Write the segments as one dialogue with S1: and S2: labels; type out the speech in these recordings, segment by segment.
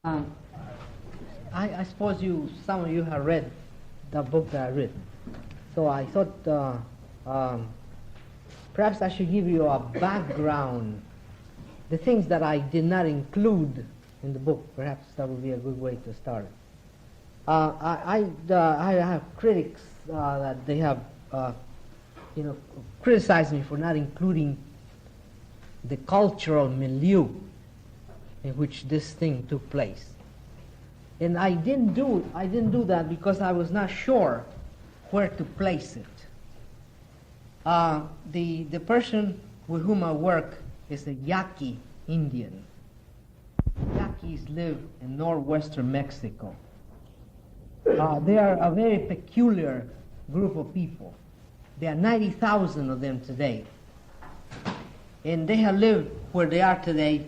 S1: Um, I suppose some of you have read the book that I read. So I thought perhaps I should give you a background, the things that I did not include in the book. Perhaps that would be a good way to start. I have critics that they have criticized me for not including the cultural milieu in which this thing took place. And I didn't do that because I was not sure where to place it. The person with whom I work is a Yaqui Indian. Yaquis live in northwestern Mexico. They are a very peculiar group of people. There are 90,000 of them today. And they have lived where they are today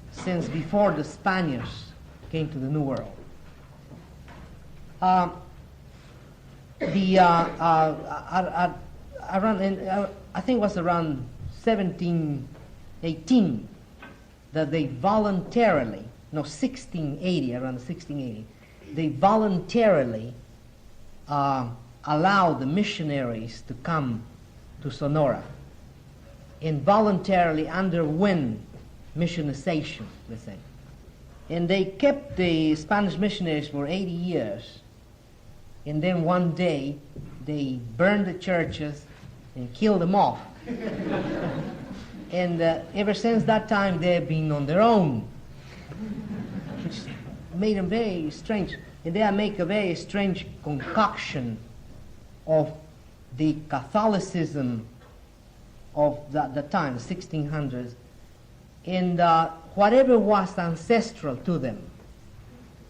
S1: since before the Spaniards came to the New World. I think it was around 1718 that they voluntarily, no, 1680, around 1680, they voluntarily allowed the missionaries to come to Sonora and voluntarily underwent missionization, let's say. And they kept the Spanish missionaries for 80 years. And then one day, they burned the churches and killed them off. And ever since that time, they've been on their own, which made them very strange. And they make a very strange concoction of the Catholicism of the time, the 1600s, and whatever was ancestral to them.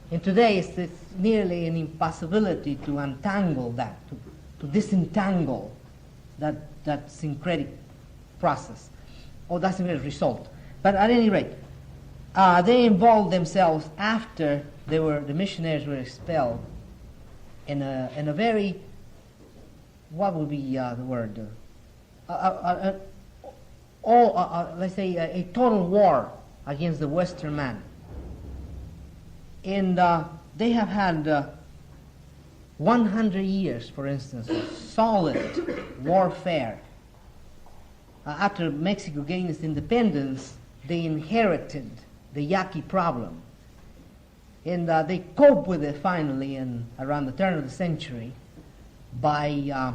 S1: And today it's nearly an impossibility to untangle that, to disentangle that syncretic process, or that syncretic result. But at any rate, they involved themselves after the missionaries were expelled in a very, what would be the word? Let's say a total war against the Western man. And they have had 100 years, for instance, of solid warfare. After Mexico gained its independence, they inherited the Yaqui problem. And they coped with it finally around the turn of the century by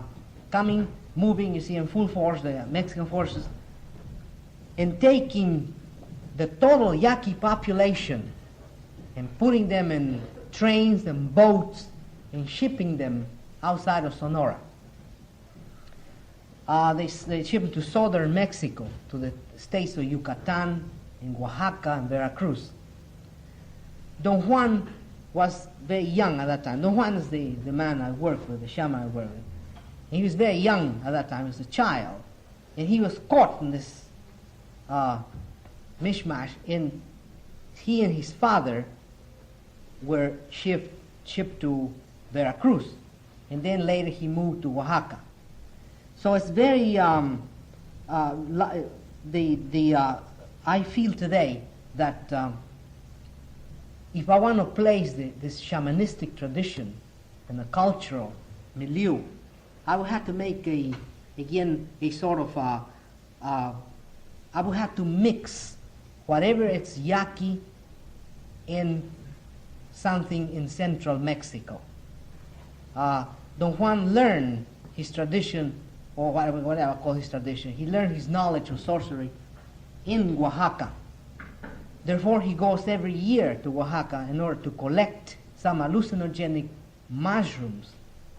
S1: moving, you see, in full force, the Mexican forces, and taking the total Yaqui population and putting them in trains and boats and shipping them outside of Sonora. They shipped them to southern Mexico, to the states of Yucatan, and Oaxaca, and Veracruz. Don Juan was very young at that time. Don Juan is the man I work with, the shaman I work with. And he was very young at that time, he was a child. And he was caught in this mishmash, and he and his father were shipped to Veracruz, and then later he moved to Oaxaca. So it's very, I feel today that if I want to place this shamanistic tradition in a cultural milieu, I would have to make a sort of I would have to mix whatever it's Yaqui in something in central Mexico. Don Juan learned his tradition, or whatever I call his tradition. He learned his knowledge of sorcery in Oaxaca. Therefore, he goes every year to Oaxaca in order to collect some hallucinogenic mushrooms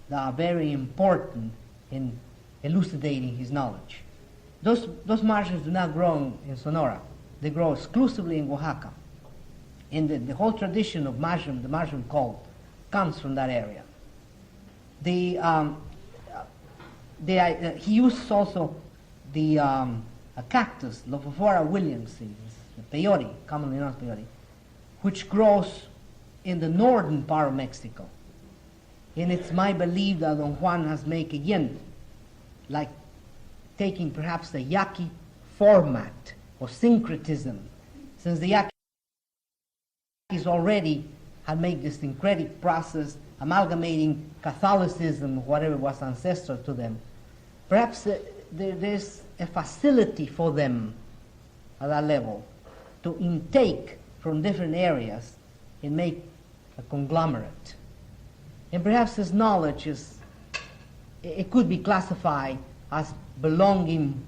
S1: that are very important in elucidating his knowledge. Those mushrooms do not grow in Sonora. They grow exclusively in Oaxaca. And the whole tradition of the mushroom cult, comes from that area. He uses also a cactus, Lophophora williamsi, the peyote, commonly known as peyote, which grows in the northern part of Mexico. And it's my belief that Don Juan has made again, like taking perhaps the Yaqui format or syncretism, since the Yaqui Yaquis already had made this syncretic process, amalgamating Catholicism, whatever was ancestral to them. Perhaps there's a facility for them at that level to intake from different areas and make a conglomerate. And perhaps this knowledge it could be classified as belonging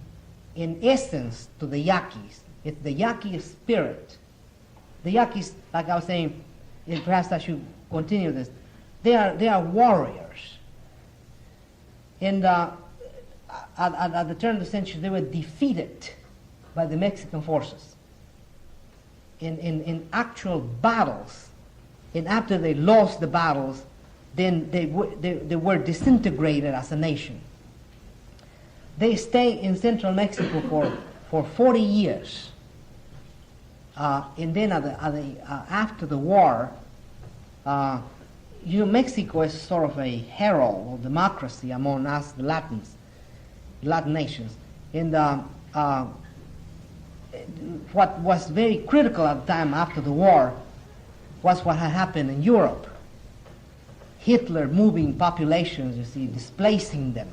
S1: in essence to the Yaquis. It's the Yaqui spirit. The Yaquis, like I was saying, and perhaps I should continue this, they are warriors. And at the turn of the century, they were defeated by the Mexican forces in actual battles. And after they lost the battles, then they were disintegrated as a nation. They stayed in central Mexico for 40 years. And then after the war, Mexico is sort of a herald of democracy among us, the Latin nations. And what was very critical at the time after the war was what had happened in Europe. Hitler moving populations, you see, displacing them.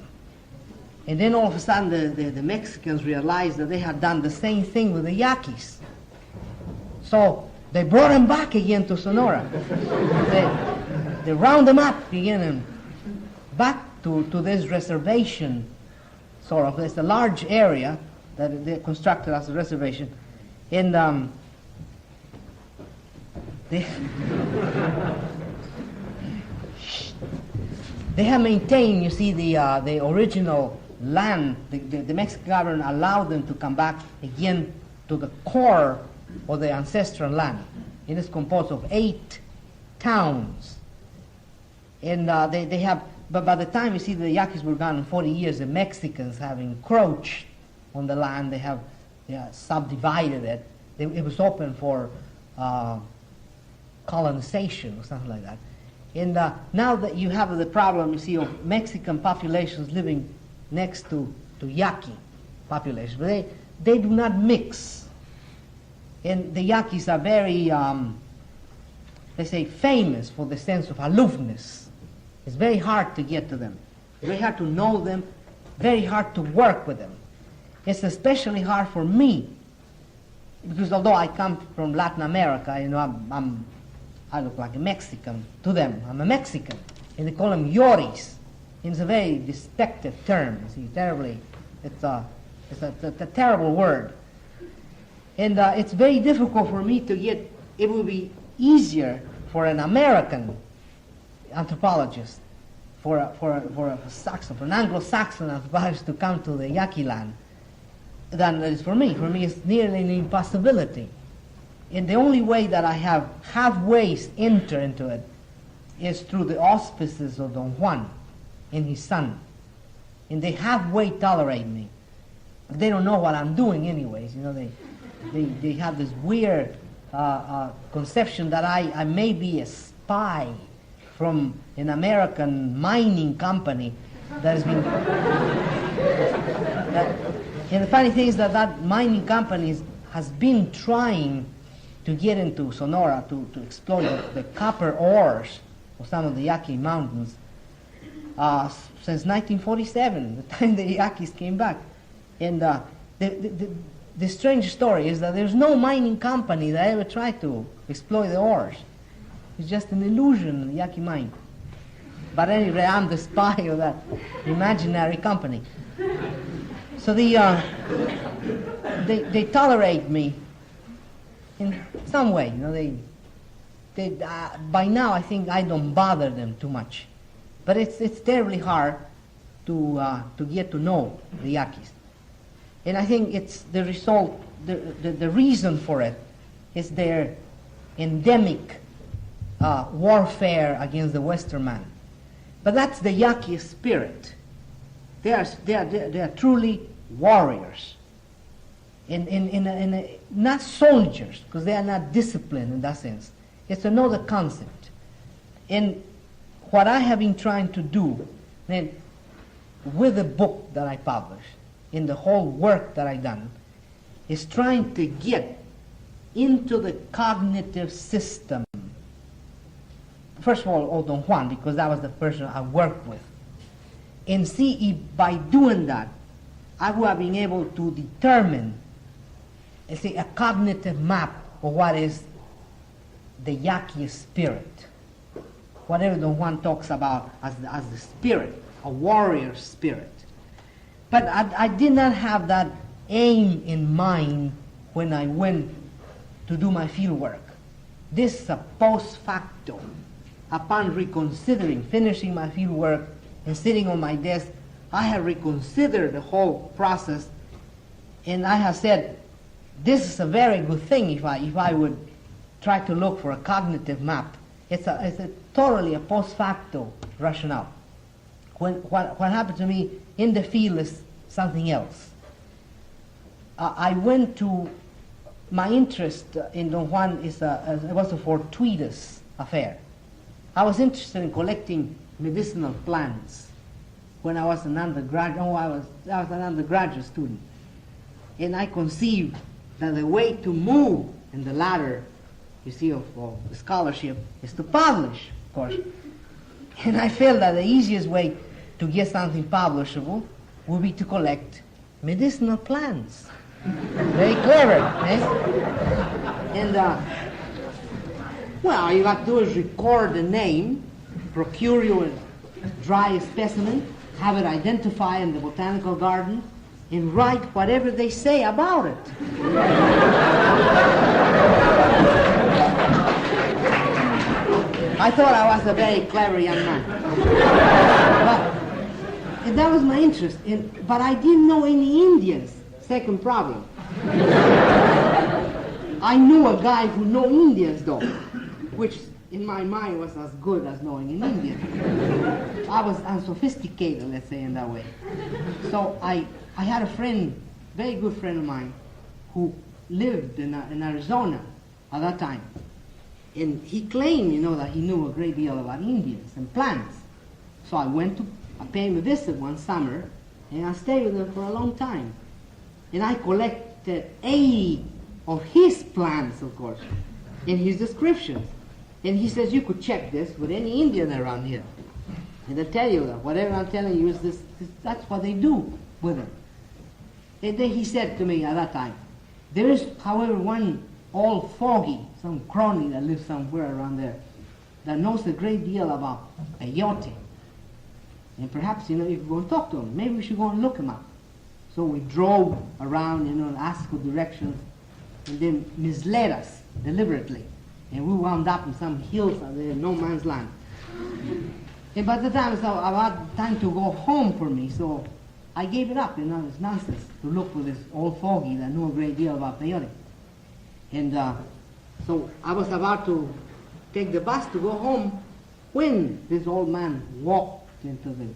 S1: And then all of a sudden the Mexicans realized that they had done the same thing with the Yaquis. So they brought them back again to Sonora. They round them up again and back to this reservation, sort of. It's a large area that they constructed as a reservation. And they have maintained, you see, the original land. The Mexican government allowed them to come back again to the core of the ancestral land. It is composed of 8 towns. And they have, but by the time you see the Yaquis were gone in 40 years, the Mexicans have encroached on the land. They have subdivided it. It was open for colonization or something like that. And now that you have the problem, you see, of Mexican populations living next to Yaqui populations, but they do not mix. And the Yaquis are very, they say, famous for the sense of aloofness. It's very hard to get to them, very hard to know them, very hard to work with them. It's especially hard for me, because although I come from Latin America, I look like a Mexican to them. I'm a Mexican, and they call them Yoris. It's a very despective term. You see, terribly, it's a terrible word. And it's very difficult for me to get, it would be easier for an American anthropologist, for an Anglo-Saxon anthropologist to come to the Yaqui land than it is for me. For me, it's nearly an impossibility. And the only way that I have halfway enter into it is through the auspices of Don Juan and his son. And they halfway tolerate me. They don't know what I'm doing anyways. They have this weird conception that I may be a spy from an American mining company that has been... and the funny thing is that mining company has been trying to get into Sonora to exploit the copper ores of some of the Yaqui mountains since 1947, the time the Yaquis came back. And the strange story is that there's no mining company that ever tried to exploit the ores. It's just an illusion, the Yaqui mine. But anyway, I'm the spy of that imaginary company. So they tolerate me in some way. By now I think I don't bother them too much. But it's terribly hard to get to know the Yaquis. And I think it's the result, the reason for it is their endemic warfare against the Western man. But that's the Yaqui spirit. They are truly warriors. Not soldiers, because they are not disciplined in that sense. It's another concept. And what I have been trying to do, then, with the book that I published, in the whole work that I've done, is trying to get into the cognitive system. First of all, old Don Juan, because that was the person I worked with. And see if by doing that, I would have been able to determine, let's say, a cognitive map of what is the Yaqui spirit. Whatever Don Juan talks about as the spirit, a warrior spirit. But I did not have that aim in mind when I went to do my field work. This is a post facto. Upon reconsidering, finishing my field work and sitting on my desk, I have reconsidered the whole process, and I have said, this is a very good thing if I would try to look for a cognitive map. It's a totally a post facto rationale. What happened to me in the field is something else. I went to, my interest in Don Juan it was a fortuitous affair. I was interested in collecting medicinal plants when I was an undergraduate. I was an undergraduate student, and I conceived that the way to move in the ladder, you see, of the scholarship is to publish, of course. And I felt that the easiest way to get something publishable would be to collect medicinal plants. Very clever, eh? And well, all you have to do is record the name, procure you a dry specimen, have it identified in the botanical garden, and write whatever they say about it. I thought I was a very clever young man. But that was my interest. But I didn't know any Indians. Second problem. I knew a guy who knew Indians, though, which in my mind was as good as knowing an Indian. I was unsophisticated, let's say, in that way. So I had a friend, very good friend of mine, who lived in Arizona at that time. And he claimed, that he knew a great deal about Indians and plants. So I paid him a visit one summer, and I stayed with him for a long time. And I collected 80 of his plants, of course, in his descriptions. And he says, you could check this with any Indian around here. And they'll tell you that whatever I'm telling you is this, that's what they do with them. And then he said to me at that time, there is, however, one old fogey, some crony that lives somewhere around there, that knows a great deal about peyote. And perhaps, you could go and talk to him. Maybe we should go and look him up. So we drove around, and asked for directions, and then misled us deliberately. And we wound up in some hills out there, no man's land. And by the time it was about time to go home for me, so I gave it up, it's nonsense to look for this old fogey that knew a great deal about peyote. And so I was about to take the bus to go home when this old man walked into the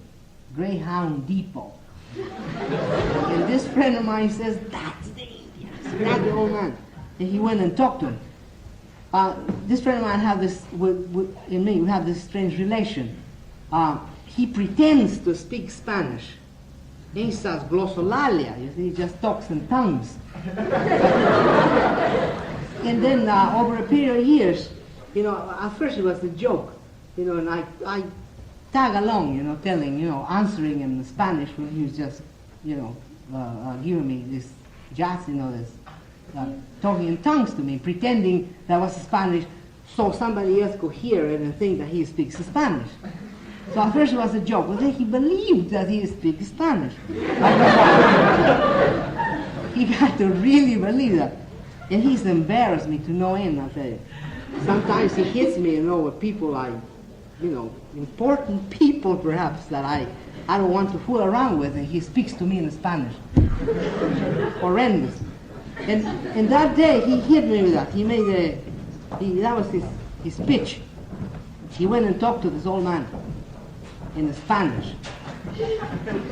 S1: Greyhound depot. And this friend of mine says, that's the Indians, that's the old man. And he went and talked to him. This friend of mine have this, in me, we have this strange relation. He pretends to speak Spanish. He says glossolalia, he just talks in tongues. And then over a period of years, at first it was a joke, and I tag along, telling, answering him in Spanish when he was just, giving me this jazz, this talking in tongues to me, pretending that was Spanish, so somebody else could hear it and think that he speaks Spanish. So at first it was a joke, but then he believed that he speaks Spanish. He got to really believe that. And he's embarrassed me to no end, I'll tell you. Sometimes he hits me, with people important people perhaps that I don't want to fool around with, and he speaks to me in Spanish. Horrendous. And that day he hit me with that. That was his pitch. He went and talked to this old man in Spanish.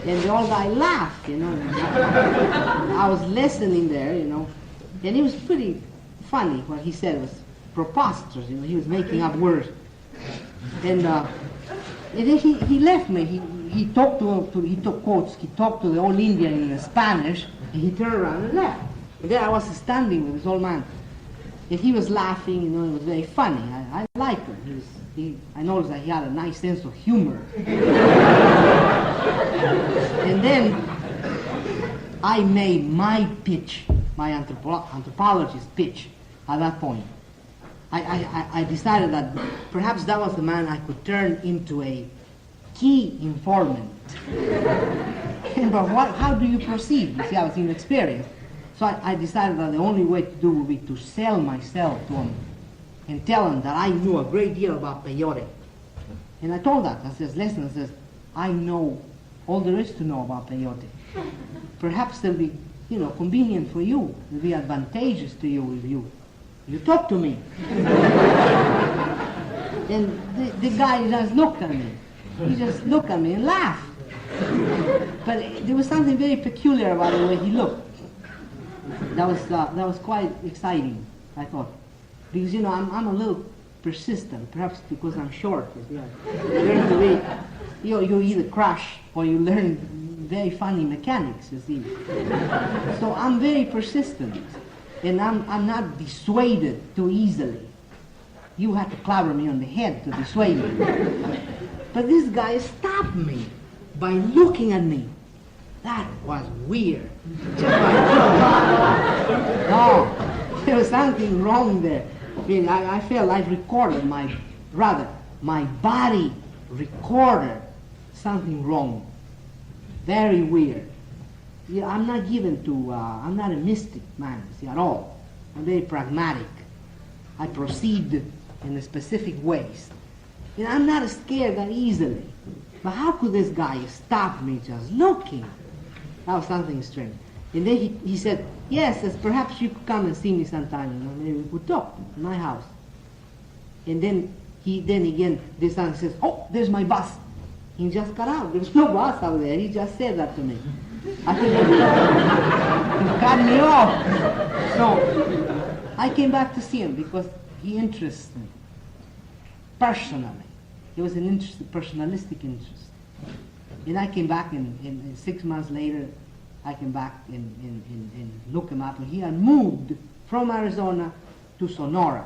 S1: And the old guy laughed, I was listening there, and it was pretty funny. What he said was preposterous, he was making up words. And then he left me. He talked he took quotes. He talked to the old Indian in Spanish, and he turned around and left. And then I was standing with this old man, And he was laughing, you know, it was very funny. I liked him. I noticed that he had a nice sense of humor. And then I made my pitch, my anthropologist pitch at that point. I decided that perhaps that was the man I could turn into a key informant. But how do you proceed? You see, I was inexperienced. So I decided that the only way to do would be to sell myself to him and tell him that I knew a great deal about peyote. And I told that. I says, listen, I know all there is to know about peyote. Perhaps it'll be, you know, convenient for you. It'll be advantageous to you if you talk to me. And the guy just looked at me. He just looked at me and laughed. But there was something very peculiar about the way he looked. That was quite exciting, I thought. Because, you know, I'm a little persistent, perhaps because I'm short. You learn to be, you either crash or you learn very funny mechanics, you see. So I'm very persistent, and I'm not dissuaded too easily. You had to clobber me on the head to dissuade me. But this guy stopped me by looking at me. That was weird. No, there was something wrong there. I mean, I felt I recorded my body recorded something wrong. Very weird. Yeah, I'm not given to, I'm not a mystic man, see, at all. I'm very pragmatic. I proceed in specific ways. And I'm not scared that easily. But how could this guy stop me just looking? That was something strange. And then he said, yes, perhaps you could come and see me sometime, you know, maybe we could talk in my house. And then again, this son says, oh, there's my bus. He just got out. There's no bus out there. He just said that to me. I think he cut me off. So I came back to see him because he interests me personally. It was an interest, personalistic interest. And I came back in 6 months later. I came back and looked him up, and he had moved from Arizona to Sonora.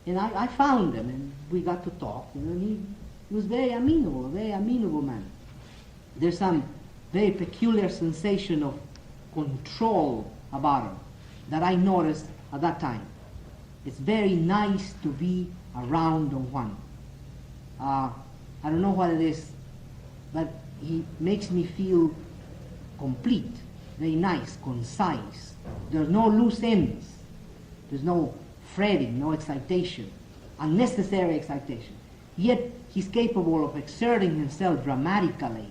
S1: And I found him, and we got to talk. You know, and he was very amenable man. There's some very peculiar sensation of control about him that I noticed at that time. It's very nice to be around Don Juan. I don't know what it is, but he makes me feel complete, very nice, concise. There's no loose ends. There's no fretting, no excitation, unnecessary excitation. Yet he's capable of exerting himself dramatically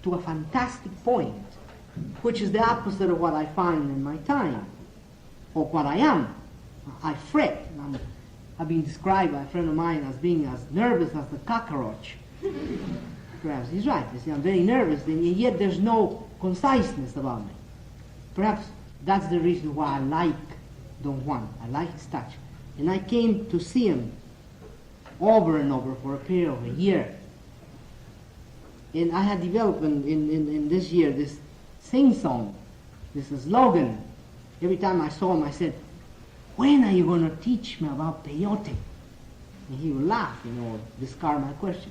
S1: to a fantastic point, which is the opposite of what I find in my time, or what I am. I fret. I've been described by a friend of mine as being as nervous as the cockroach. Perhaps he's right. You see, I'm very nervous, and yet there's no conciseness about me. Perhaps that's the reason why I like Don Juan. I like his touch. And I came to see him over and over for a period of a year. And I had developed in this year this sing-song, this slogan. Every time I saw him, I said, when are you going to teach me about peyote? And he would laugh, you know, discard my question.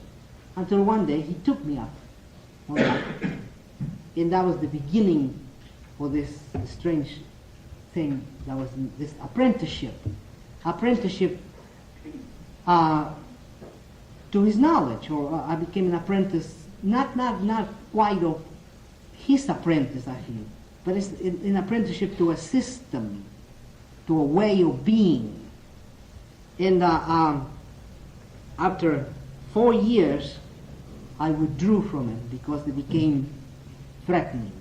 S1: Until one day he took me up on that. And that was the beginning for this strange thing that was this apprenticeship to his knowledge, or I became an apprentice, not quite of his apprentice, I feel, but it's an apprenticeship to a system, to a way of being. And after 4 years, I withdrew from it because it became threatening,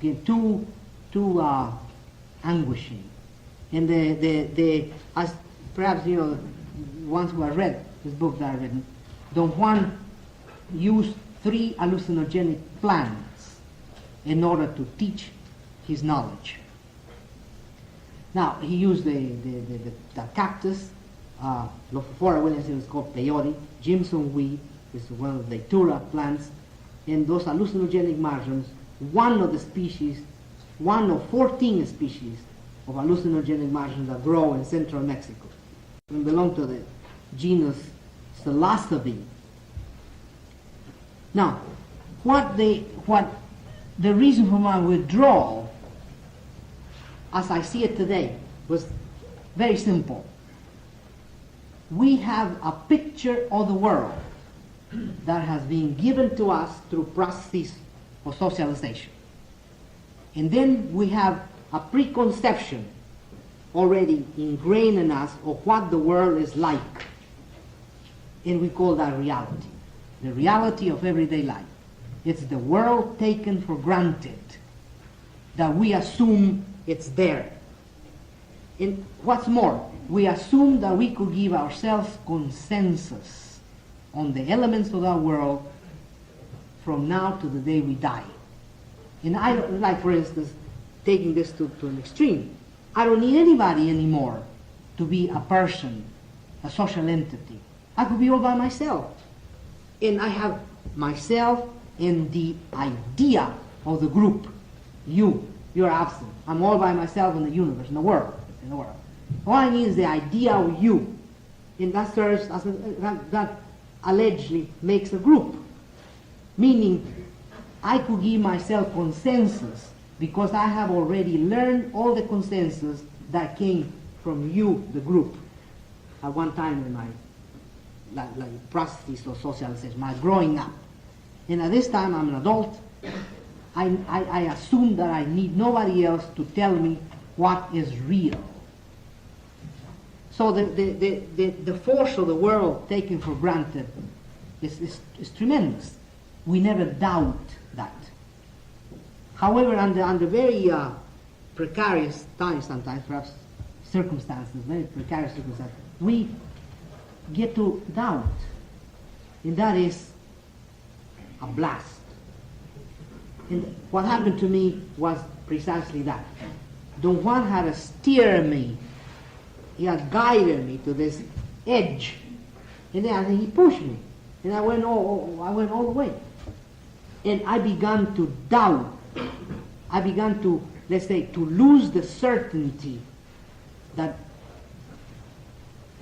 S1: became too anguishing. And as perhaps, you know, ones who have read this book that I've written, Don Juan used 3 hallucinogenic plants in order to teach his knowledge. Now, he used the cactus, Lophophora williams was called peyote, Jimson weed is one of the datura plants, and those hallucinogenic mushrooms, one of 14 species of hallucinogenic mushrooms that grow in central Mexico and belong to the genus Psilocybe. Now, what the reason for my withdrawal, as I see it today, was very simple. We have a picture of the world that has been given to us through processes of socialization. And then we have a preconception already ingrained in us of what the world is like. And we call that reality. The reality of everyday life. It's the world taken for granted, that we assume it's there. And what's more, we assume that we could give ourselves consensus on the elements of our world from now to the day we die. And I don't, like for instance, taking this to an extreme, I don't need anybody anymore to be a person, a social entity. I could be all by myself. And I have myself and the idea of the group. You're absent. I'm all by myself in the universe, in the world. All I need is the idea of you. And that serves as that allegedly makes a group. Meaning, I could give myself consensus because I have already learned all the consensus that came from you, the group, at one time in my processes of socialization, my growing up. And at this time, I'm an adult. I assume that I need nobody else to tell me what is real. So the force of the world taken for granted is tremendous. We never doubt that. However, under very precarious times sometimes, perhaps circumstances, very precarious circumstances, we get to doubt. And that is a blast. And what happened to me was precisely that. Don Juan had to steer me. He had guided me to this edge. And then he pushed me. And I went all the way. And I began to doubt. I began to, let's say, to lose the certainty that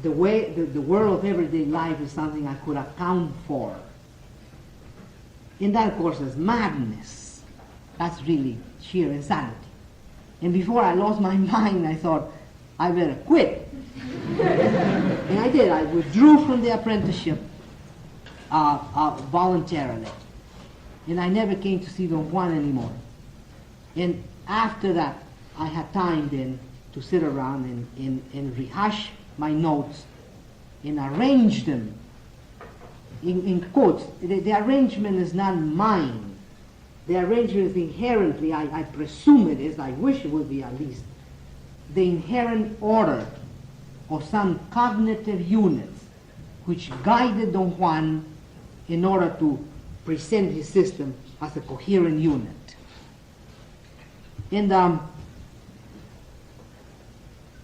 S1: the world of everyday life is something I could account for. And that, of course, is madness. That's really sheer insanity. And before I lost my mind, I thought, I better quit. And I did. I withdrew from the apprenticeship voluntarily. And I never came to see Don Juan anymore. And after that, I had time then to sit around and rehash my notes and arrange them in quotes. The arrangement is not mine. The arrangement is inherently, I presume it is, I wish it would be at least, the inherent order of some cognitive units which guided Don Juan in order to present his system as a coherent unit. And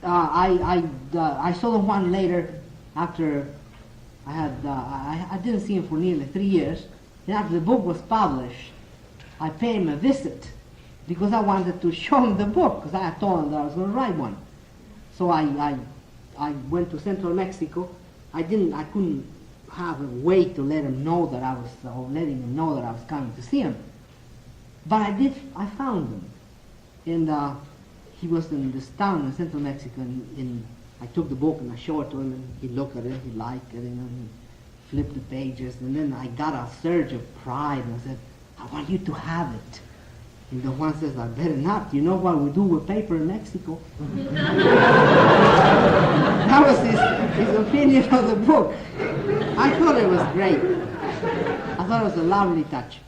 S1: I saw Don Juan later after I didn't see him for nearly 3 years. And after the book was published, I paid him a visit because I wanted to show him the book because I had told him that I was going to write one. So I went to Central Mexico. I couldn't have a way to let him know that I was coming to see him. But I found him. And he was in this town in Central Mexico, and I took the book and I showed it to him, and he looked at it, he liked it, and he flipped the pages, and then I got a surge of pride, and I said, I want you to have it. And the one says, I better not. You know what we do with paper in Mexico? That was his opinion of the book. I thought it was great. I thought it was a lovely touch.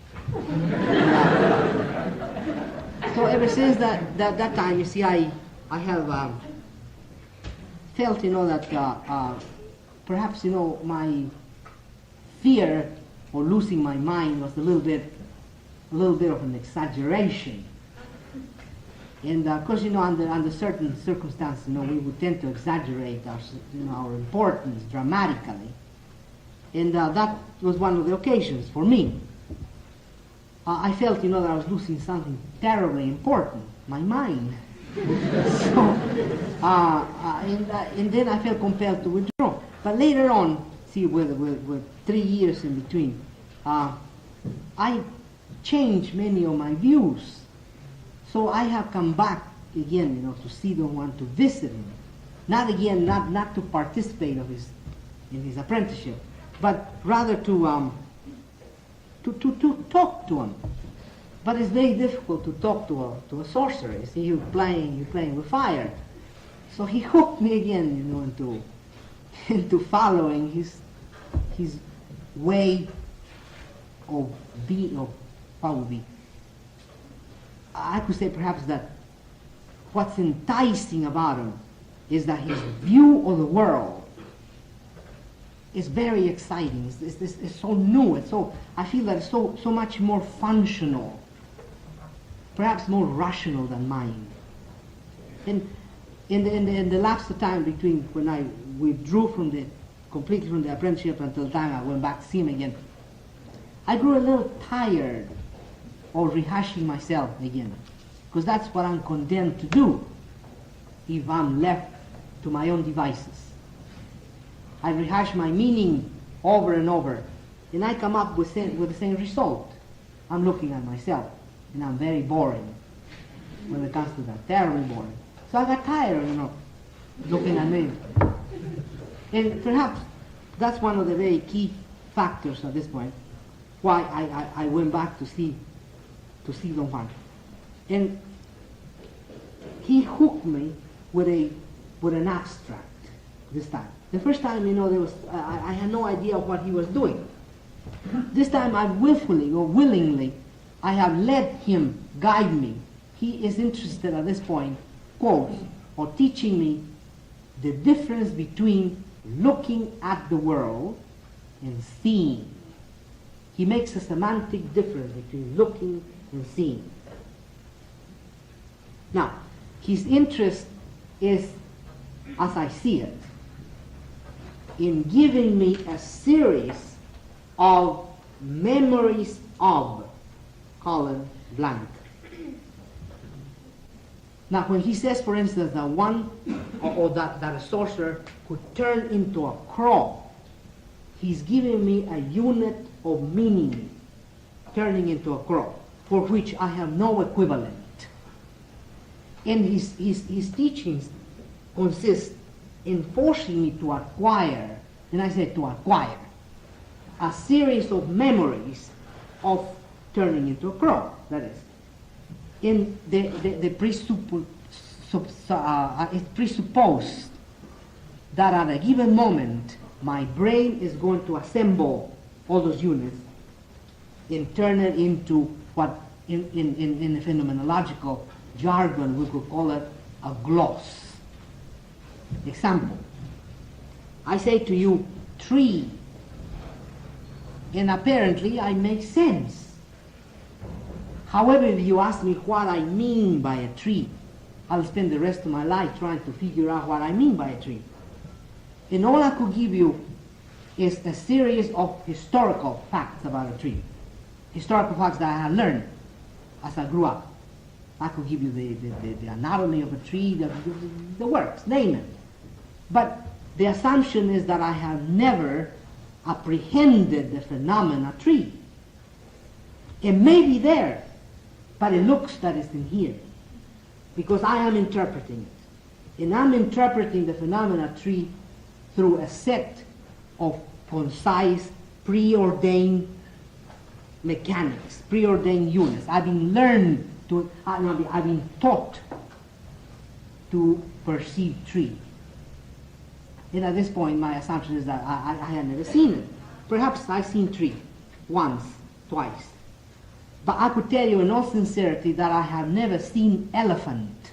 S1: So ever since that time, you see, I have felt, that perhaps, my fear of losing my mind was a little bit of an exaggeration. And of course, under certain circumstances, we would tend to exaggerate our importance dramatically. And that was one of the occasions for me. I felt, that I was losing something terribly important, my mind. So, and then I felt compelled to withdraw. But later on, see, with 3 years in between, I changed many of my views. So I have come back again, to see Don Juan, to visit him. Not again, not to participate in his apprenticeship, but rather to talk to him. But it's very difficult to talk to a sorcerer. You see, you're playing with fire. So he hooked me again, into following his way of being, of how would be. I could say perhaps that what's enticing about him is that his view of the world is very exciting. It's so new. I feel that it's so much more functional, perhaps more rational than mine. And in the lapse of time between when I withdrew completely from the apprenticeship until the time I went back to see him again, I grew a little tired of rehashing myself again, because that's what I'm condemned to do if I'm left to my own devices. I rehash my meaning over and over, and I come up with the same result. I'm looking at myself, and I'm very boring when it comes to that, terribly boring. So I got tired, looking at me. And perhaps that's one of the very key factors at this point, why I went back to see Don Juan. And he hooked me with an abstract this time. The first time, I had no idea what he was doing. This time I willfully or willingly, I have let him guide me. He is interested at this point, quote, or teaching me the difference between looking at the world and seeing. He makes a semantic difference between looking and seeing. Now, his interest is, as I see it, in giving me a series of memories of colon blank. Now, when he says, for instance, that one, or that a sorcerer could turn into a crow, he's giving me a unit of meaning, turning into a crow, for which I have no equivalent. And his teachings consist in forcing me to acquire, and I said to acquire, a series of memories of turning into a crow, that is. In it's presupposed that at a given moment my brain is going to assemble all those units and turn it into what in the phenomenological jargon we could call it a gloss. Example, I say to you tree, and apparently I make sense. However, if you ask me what I mean by a tree, I'll spend the rest of my life trying to figure out what I mean by a tree. And all I could give you is a series of historical facts about a tree. Historical facts that I had learned as I grew up. I could give you the anatomy of a tree, the works, name it. But the assumption is that I have never apprehended the phenomena tree. It may be there, but it looks that it's in here, because I am interpreting it. And I'm interpreting the phenomena tree through a set of concise, preordained mechanics, preordained units. I've been taught to perceive tree. And at this point, my assumption is that I had never seen it. Perhaps I've seen tree once, twice. But I could tell you in all sincerity that I have never seen elephant.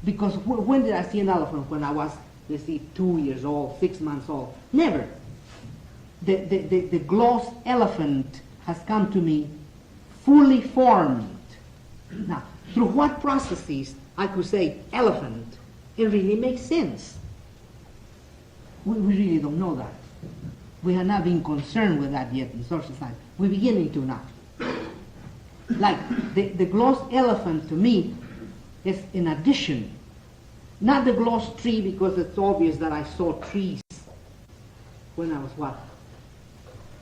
S1: Because when did I see an elephant? When I was, 2 years old, 6 months old? Never. The gloss elephant has come to me fully formed. Now, through what processes I could say elephant, it really makes sense. We really don't know that. We have not been concerned with that yet in social science. We're beginning to now. Like the gloss elephant to me It's in addition. Not the gloss tree, because it's obvious that I saw trees when I was, what,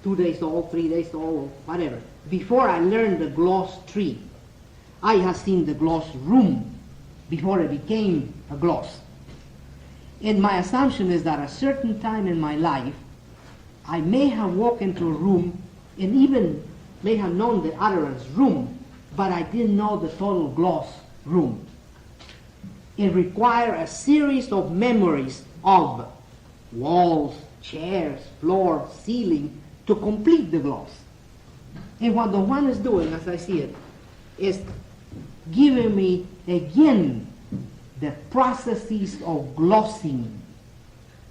S1: 2 days old, 3 days old, whatever. Before I learned the gloss tree, I had seen the gloss room before it became a gloss. And my assumption is that at a certain time in my life, I may have walked into a room and even may have known the utterance room, but I didn't know the total gloss room. It required a series of memories of walls, chairs, floor, ceiling to complete the gloss. And what the one is doing, as I see it, is giving me again the processes of glossing.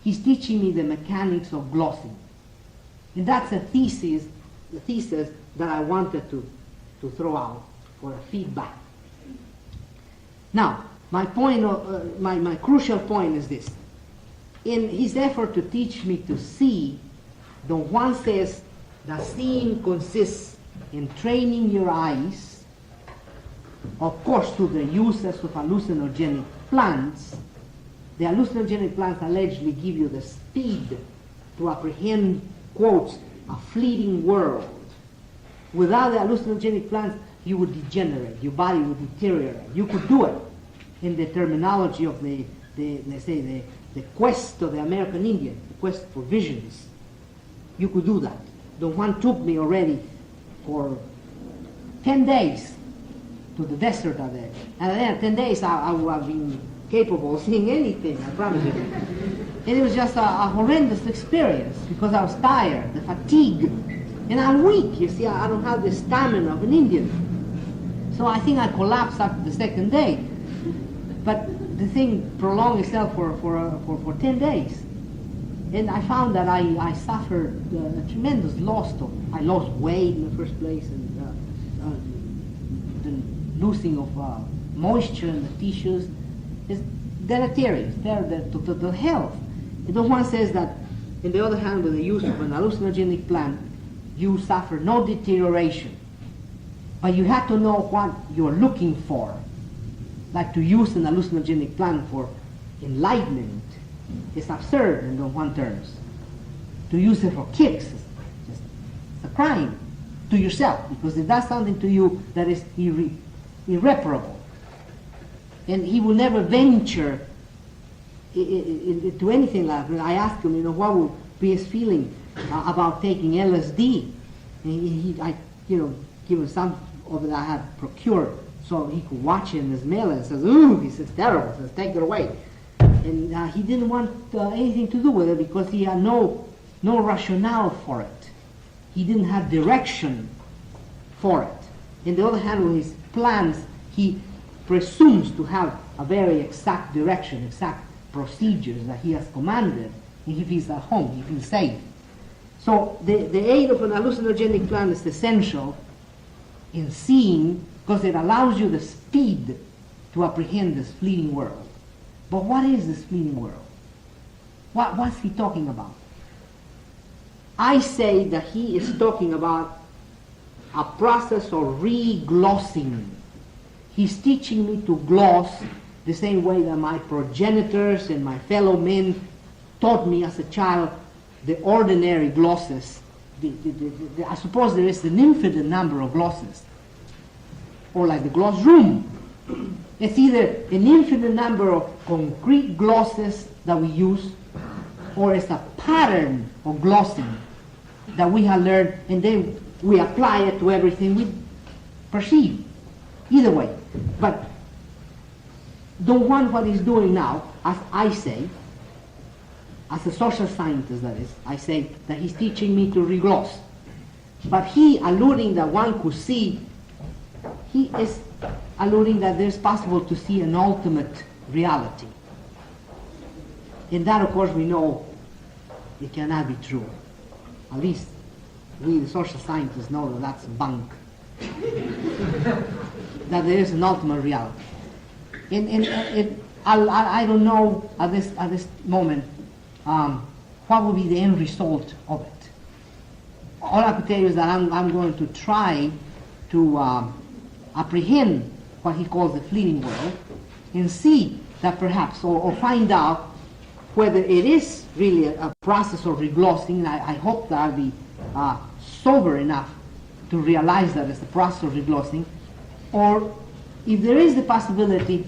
S1: He's teaching me the mechanics of glossing. And that's a thesis, the thesis that I wanted to throw out for a feedback. Now, my point, my crucial point is this. In his effort to teach me to see, the one says that seeing consists in training your eyes, of course through the uses of hallucinogenic plants. The hallucinogenic plants allegedly give you the speed to apprehend, quotes, a fleeting world. Without the hallucinogenic plants, you would degenerate, your body would deteriorate. You could do it in the terminology of the quest of the American Indian, the quest for visions. You could do that. The one took me already for 10 days to the desert of there. And then 10 days I would have been capable of seeing anything, I promise you. And it was just a horrendous experience because I was tired, the fatigue. And I'm weak, you see, I don't have the stamina of an Indian. So I think I collapsed after the second day. But the thing prolonged itself for 10 days. And I found that I suffered a tremendous loss. I lost weight in the first place, and the losing of moisture in the tissues is deleterious. To the health. And the one says that, on the other hand, with the use of an hallucinogenic plant, you suffer no deterioration. But you have to know what you're looking for. Like to use an hallucinogenic plant for enlightenment is absurd in the one terms. To use it for kicks is just a crime to yourself, because it does something to you that is irreparable. And he will never venture into anything like that. I asked him, what would be his feeling about taking LSD. And I give him some of it I had procured so he could watch it and smell it and says, ooh, he says, terrible, says, take it away. And he didn't want anything to do with it because he had no rationale for it. He didn't have direction for it. On the other hand, with his plans, he presumes to have a very exact direction, exact procedures that he has commanded. And if he's at home, he feels safe. So the aid of an hallucinogenic plant is essential in seeing, because it allows you the speed to apprehend this fleeting world. But what is this fleeting world? What's he talking about? I say that he is talking about a process of re-glossing. He's teaching me to gloss the same way that my progenitors and my fellow men taught me as a child the ordinary glosses. I suppose there is an infinite number of glosses. Or like the gloss room. It's either an infinite number of concrete glosses that we use, or it's a pattern of glossing that we have learned, and then we apply it to everything we perceive. Either way. But don't want what he's doing now, as I say, as a social scientist that is, I say that he's teaching me to regloss. But he alluding that one could see, he is alluding that there's possible to see an ultimate reality. And that, of course, we know it cannot be true. At least we, the social scientists, know that that's bunk. That there is an ultimate reality. I don't know at this moment what will be the end result of it. All I can tell you is that I'm going to try to apprehend what he calls the fleeting world, and see that perhaps, or find out whether it is really a process of reglossing. I hope that I'll be sober enough to realize that it's a process of reglossing, or if there is the possibility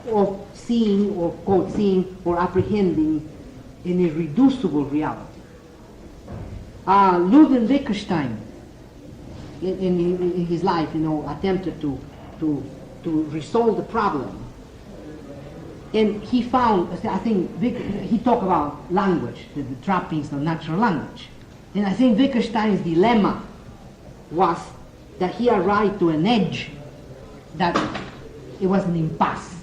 S1: of seeing, or quote, seeing or apprehending an irreducible reality. Ludwig Wittgenstein, in his life, attempted to resolve the problem. And he found, I think, he talked about language, the trappings of natural language. And I think Wittgenstein's dilemma was that he arrived to an edge that it was an impasse.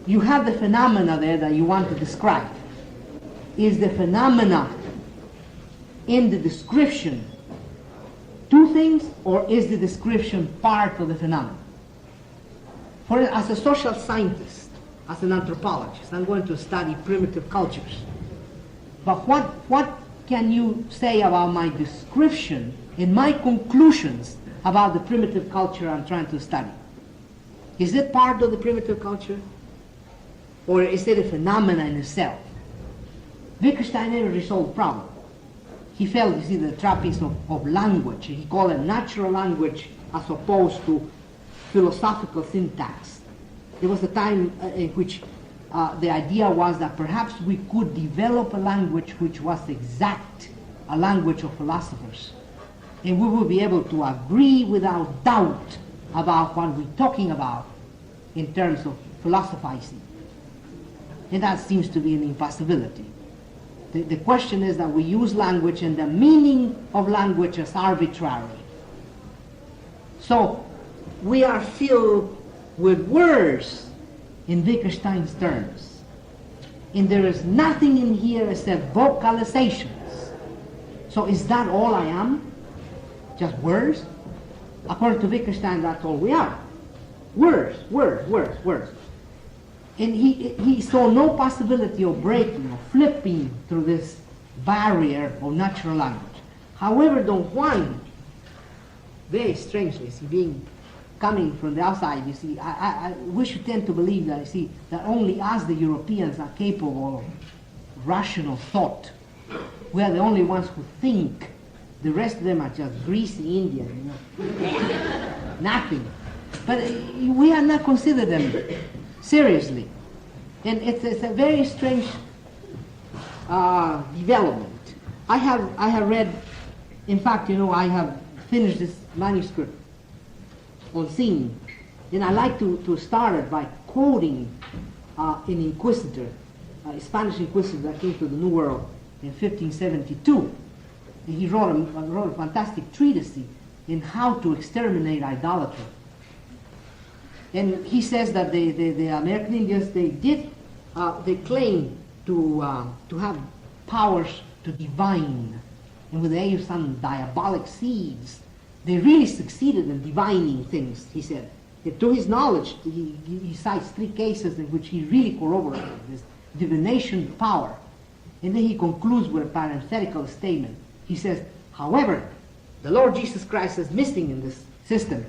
S1: You have the phenomena there that you want to describe. Is the phenomena in the description two things, or is the description part of the phenomenon? As a social scientist, as an anthropologist, I'm going to study primitive cultures. But what can you say about my description and my conclusions about the primitive culture I'm trying to study? Is it part of the primitive culture? Or is it a phenomenon in itself? Wittgenstein never resolved the problem. He felt, you see, the trappings of language. He called it natural language as opposed to philosophical syntax. There was a time in which the idea was that perhaps we could develop a language which was exact, a language of philosophers. And we would be able to agree without doubt about what we're talking about in terms of philosophizing. And that seems to be an impossibility. The question is that we use language and the meaning of language is arbitrary. So we are filled with words in Wittgenstein's terms. And there is nothing in here except vocalizations. So is that all I am? Just words? According to Wittgenstein, that's all we are. Words, words, words, words. And he saw no possibility of breaking or flipping through this barrier of natural language. However, Don Juan, very strangely, coming from the outside, you see, we should tend to believe that, you see, that only us, the Europeans, are capable of rational thought. We are the only ones who think. The rest of them are just greasy Indians, nothing. But we are not considered them seriously. And it's a very strange development. I have read, in fact, I have finished this manuscript on singing. And I like to start it by quoting an inquisitor, a Spanish inquisitor that came to the New World in 1572. And he wrote a fantastic treatise in how to exterminate idolatry. And he says that the American Indians, they claim to have powers to divine. And with the aid of some diabolic seeds, they really succeeded in divining things, he said. And to his knowledge, he cites 3 cases in which he really corroborated this divination power. And then he concludes with a parenthetical statement. He says, however, the Lord Jesus Christ is missing in this system.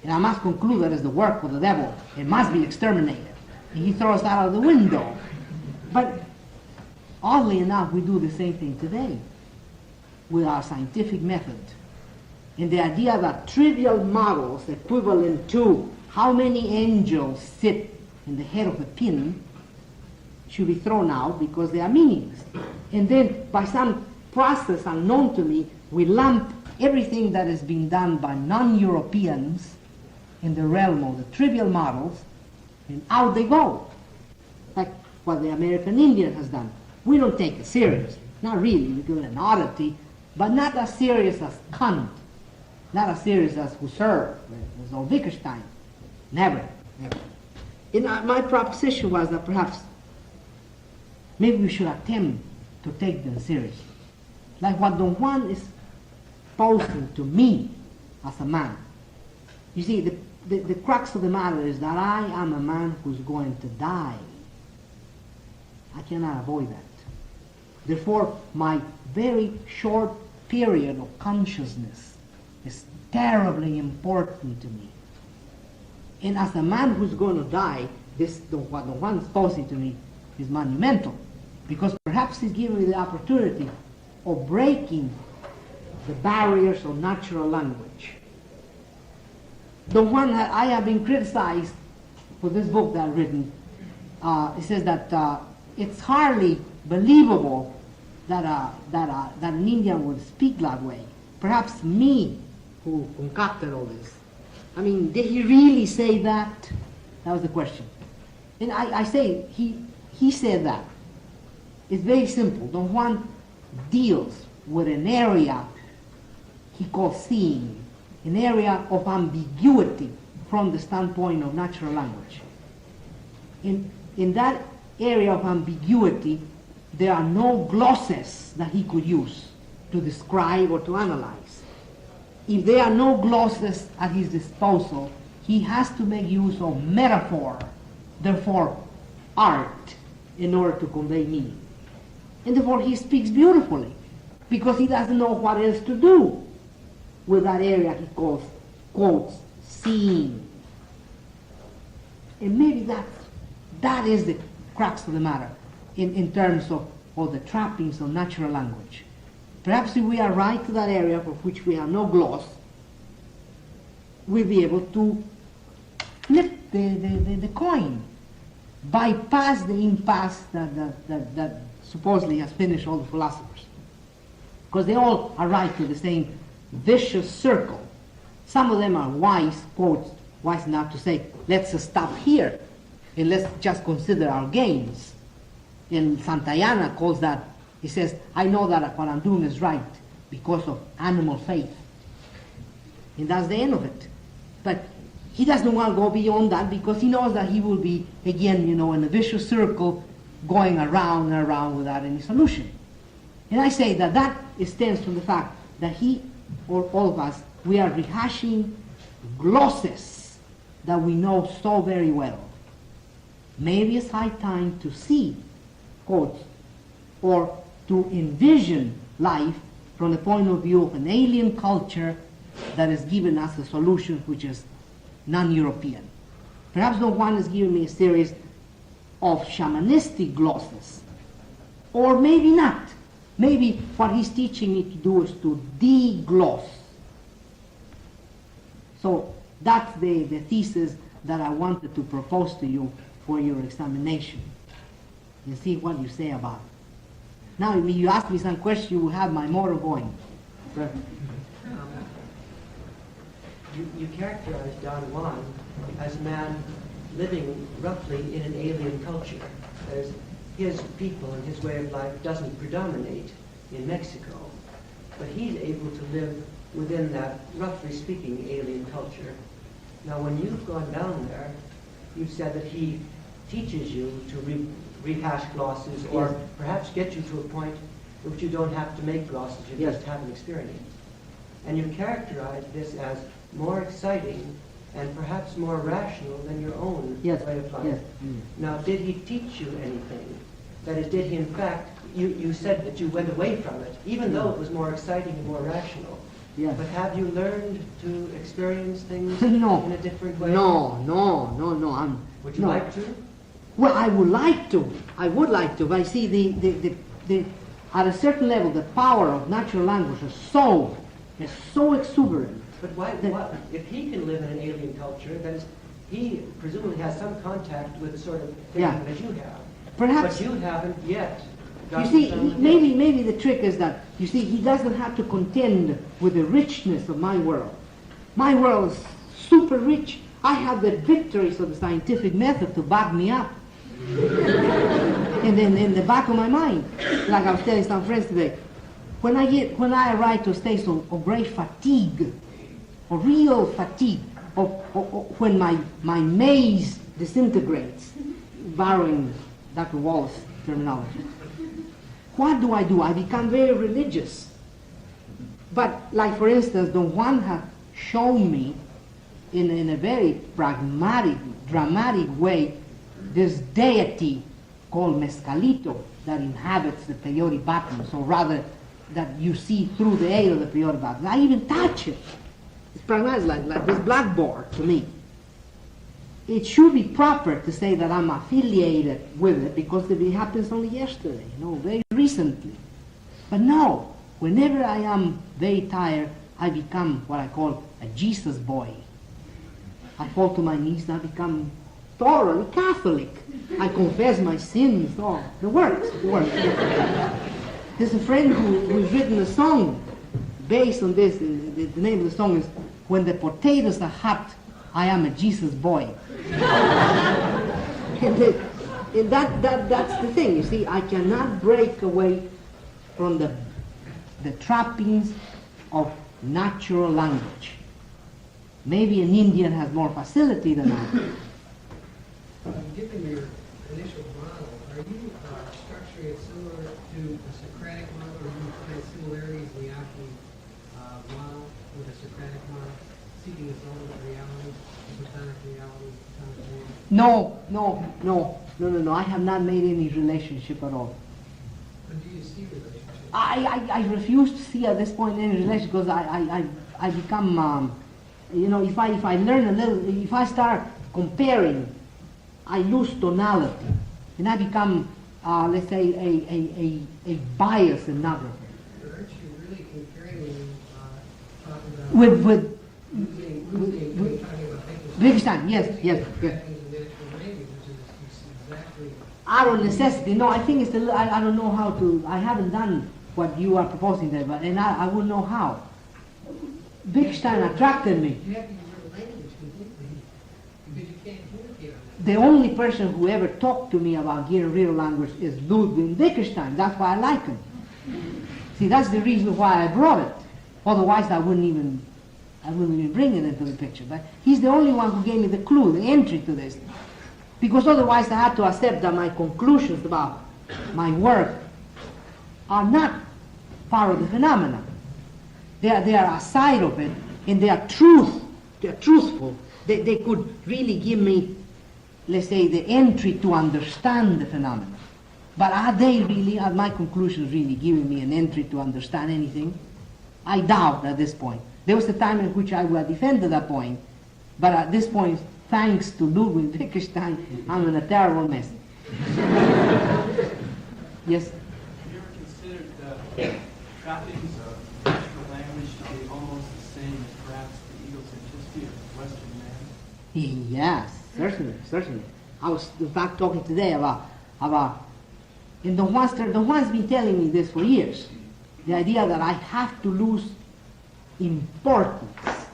S1: And I must conclude that it's the work of the devil. It must be exterminated. And he throws that out of the window. But oddly enough, we do the same thing today with our scientific method. And the idea that trivial models equivalent to how many angels sit in the head of a pin should be thrown out because they are meaningless. And then by some process unknown to me, we lump everything that is being done by non-Europeans in the realm of the trivial models, and out they go. Like what the American Indian has done. We don't take it seriously. Not really, we do an oddity, but not as serious as Kant, not as serious as Husserl, or Wittgenstein. Never, never. And my proposition was that perhaps maybe we should attempt to take them seriously. Like what Don Juan is posing to me as a man. You see, the crux of the matter is that I am a man who's going to die. I cannot avoid that. Therefore, my very short period of consciousness is terribly important to me. And as a man who's going to die, what Don Juan is posing to me is monumental, because perhaps he's giving me the opportunity of breaking the barriers of natural language. Don Juan, I have been criticized for this book that I've written. It says that it's hardly believable that an Indian would speak that way. Perhaps me, who concocted all this. I mean, did he really say that? That was the question. And I say, he said that. It's very simple. Don Juan deals with an area he calls seeing, an area of ambiguity from the standpoint of natural language. In that area of ambiguity, there are no glosses that he could use to describe or to analyze. If there are no glosses at his disposal, he has to make use of metaphor, therefore art, in order to convey meaning. And therefore he speaks beautifully, because he doesn't know what else to do with that area he calls, quotes, seeing. And maybe that is the crux of the matter in terms of the trappings of natural language. Perhaps if we are right to that area for which we have no gloss, we'll be able to flip the coin, bypass the impasse that supposedly has finished all the philosophers. Because they all arrive to the same vicious circle. Some of them are wise, quotes, wise enough to say, let's stop here and let's just consider our gains. And Santayana calls that, he says, I know that what I'm doing is right because of animal faith. And that's the end of it. But he doesn't want to go beyond that because he knows that he will be, again, in a vicious circle going around and around without any solution. And I say that stems from the fact that he, or all of us, we are rehashing glosses that we know so very well. Maybe it's high time to see, quotes, or to envision life from the point of view of an alien culture that has given us a solution which is non-European. Perhaps Don Juan is giving me a series of shamanistic glosses, or maybe not. Maybe what he's teaching me to do is to de-gloss. So that's the thesis that I wanted to propose to you for your examination. And see what you say about it. Now, if you ask me some question, you will have my motor going.
S2: You characterize Don Juan as a man living roughly in an alien culture. There's his people and his way of life doesn't predominate in Mexico, but he's able to live within that, roughly speaking, alien culture. Now, when you've gone down there, you've said that he teaches you to rehash glosses, or
S1: yes,
S2: perhaps get you to a point in which you don't have to make glosses, you
S1: yes,
S2: just have an experience. And you characterize this as more exciting and perhaps more rational than your own
S1: yes,
S2: way of life.
S1: Yes.
S2: Now, did he teach you anything? That is, did he in fact, you said that you went away from it, even though it was more exciting and more rational.
S1: Yes.
S2: But have you learned to experience things
S1: No.
S2: in a different way?
S1: No.
S2: Would you like to?
S1: Well, I would like to. I would like to. But I see the at a certain level, the power of natural language is so exuberant.
S2: But why? If he can live in an alien culture, that is, he presumably has some contact with the sort of thing
S1: Yeah.
S2: that you have.
S1: Perhaps.
S2: But you haven't yet.
S1: You see, maybe the trick is that, you see, he doesn't have to contend with the richness of my world. My world is super rich. I have the victories of the scientific method to back me up. And then in the back of my mind, like I was telling some friends today, when I arrive to a state of great fatigue, of real fatigue, when my maze disintegrates, borrowing Dr. Wallace's terminology, what do? I become very religious. But, like for instance, Don Juan has shown me in a very pragmatic, dramatic way, this deity called Mezcalito that inhabits the peyote bottoms, or rather that you see through the air of the peyote bottoms. I even touch it. It's pragmatic, like this blackboard to me. it should be proper to say that I'm affiliated with it because it happens only yesterday, very recently. But no, whenever I am very tired, I become what I call a Jesus boy. I fall to my knees and I become thoroughly Catholic. I confess my sins, the works. There's a friend who's written a song based on this. The name of the song is "When the Potatoes Are Hot, I Am a Jesus Boy." and that's the thing. You see, I cannot break away from the trappings of natural language. Maybe an Indian has more facility than I.
S3: Given your initial model, are you structuring it similar to the Socratic model, or do you find similarities in the actual model with the Socratic model, seeking its own reality, Platonic reality, Platonic form?
S1: No. I have not made any relationship at all.
S3: But do you see relationships?
S1: I refuse to see at this point any relationship because I become, if I learn a little, if I start comparing, I lose tonality, and I become, let's say, a bias in number.
S3: But aren't you really comparing when you talk about
S1: With
S3: talking about
S1: Wittgenstein, yes. Out of necessity. No, I think it's I don't know how to. I haven't done what you are proposing there, and I wouldn't know how. Wittgenstein attracted me.
S3: You have to use your language completely because you can't communicate on that.
S1: The only person who ever talked to me about getting real language is Ludwig Wittgenstein. That's why I like him. See, that's the reason why I brought it. Otherwise, I wouldn't even bring it into the picture. But he's the only one who gave me the clue, the entry to this. Because otherwise, I had to accept that my conclusions about my work are not part of the phenomena. They are a side of it, and they are truthful. They could really give me, let's say, the entry to understand the phenomena. But are they really, are my conclusions really giving me an entry to understand anything? I doubt at this point. There was a time in which I would have defended that point, but at this point, thanks to Ludwig Wittgenstein, I'm in a terrible mess. Yes?
S4: Have you ever considered the trappings of natural language to be almost the same as perhaps the egocentricity of the Western man?
S1: Yes, certainly. I was in fact talking today about and Don Juan's been telling me this for years. The idea that I have to lose importance.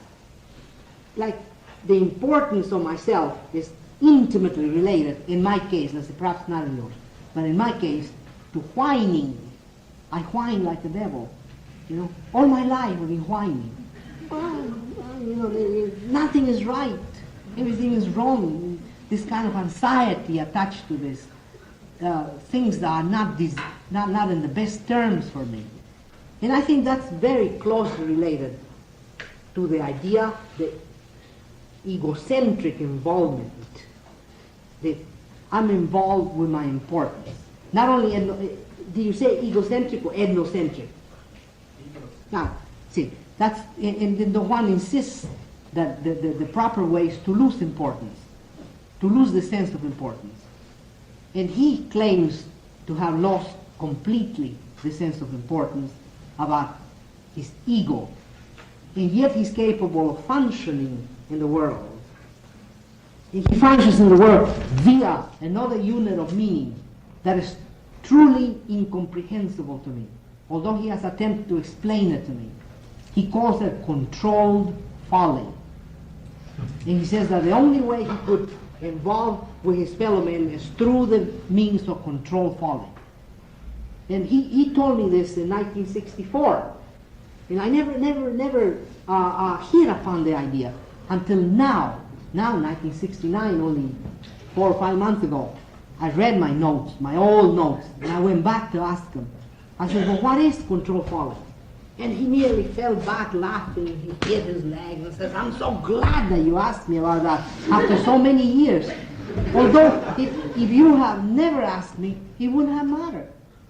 S1: Like the importance of myself is intimately related, in my case, let's say perhaps not in yours, but in my case, to whining. I whine like the devil. All my life I've been whining. Nothing is right. Everything is wrong. This kind of anxiety attached to this. Things that are not in the best terms for me. And I think that's very closely related to the idea, the egocentric involvement, that I'm involved with my importance. Not only, do you say egocentric or ethnocentric? Now, see, that's, and the one insists that the proper way is to lose importance, to lose the sense of importance. And he claims to have lost completely the sense of importance about his ego. And yet he's capable of functioning in the world. And he functions in the world via another unit of meaning that is truly incomprehensible to me, although he has attempted to explain it to me. He calls it controlled folly. And he says that the only way he could involve with his fellow men is through the means of controlled folly. And he told me this in 1964. And I never hit upon the idea until now. Now, 1969, only 4 or 5 months ago, I read my notes, my old notes, and I went back to ask him. I said, well, what is controlled folly? And he nearly fell back laughing. He hit his leg and says, I'm so glad that you asked me about that after so many years. Although, if you have never asked me, it wouldn't have mattered.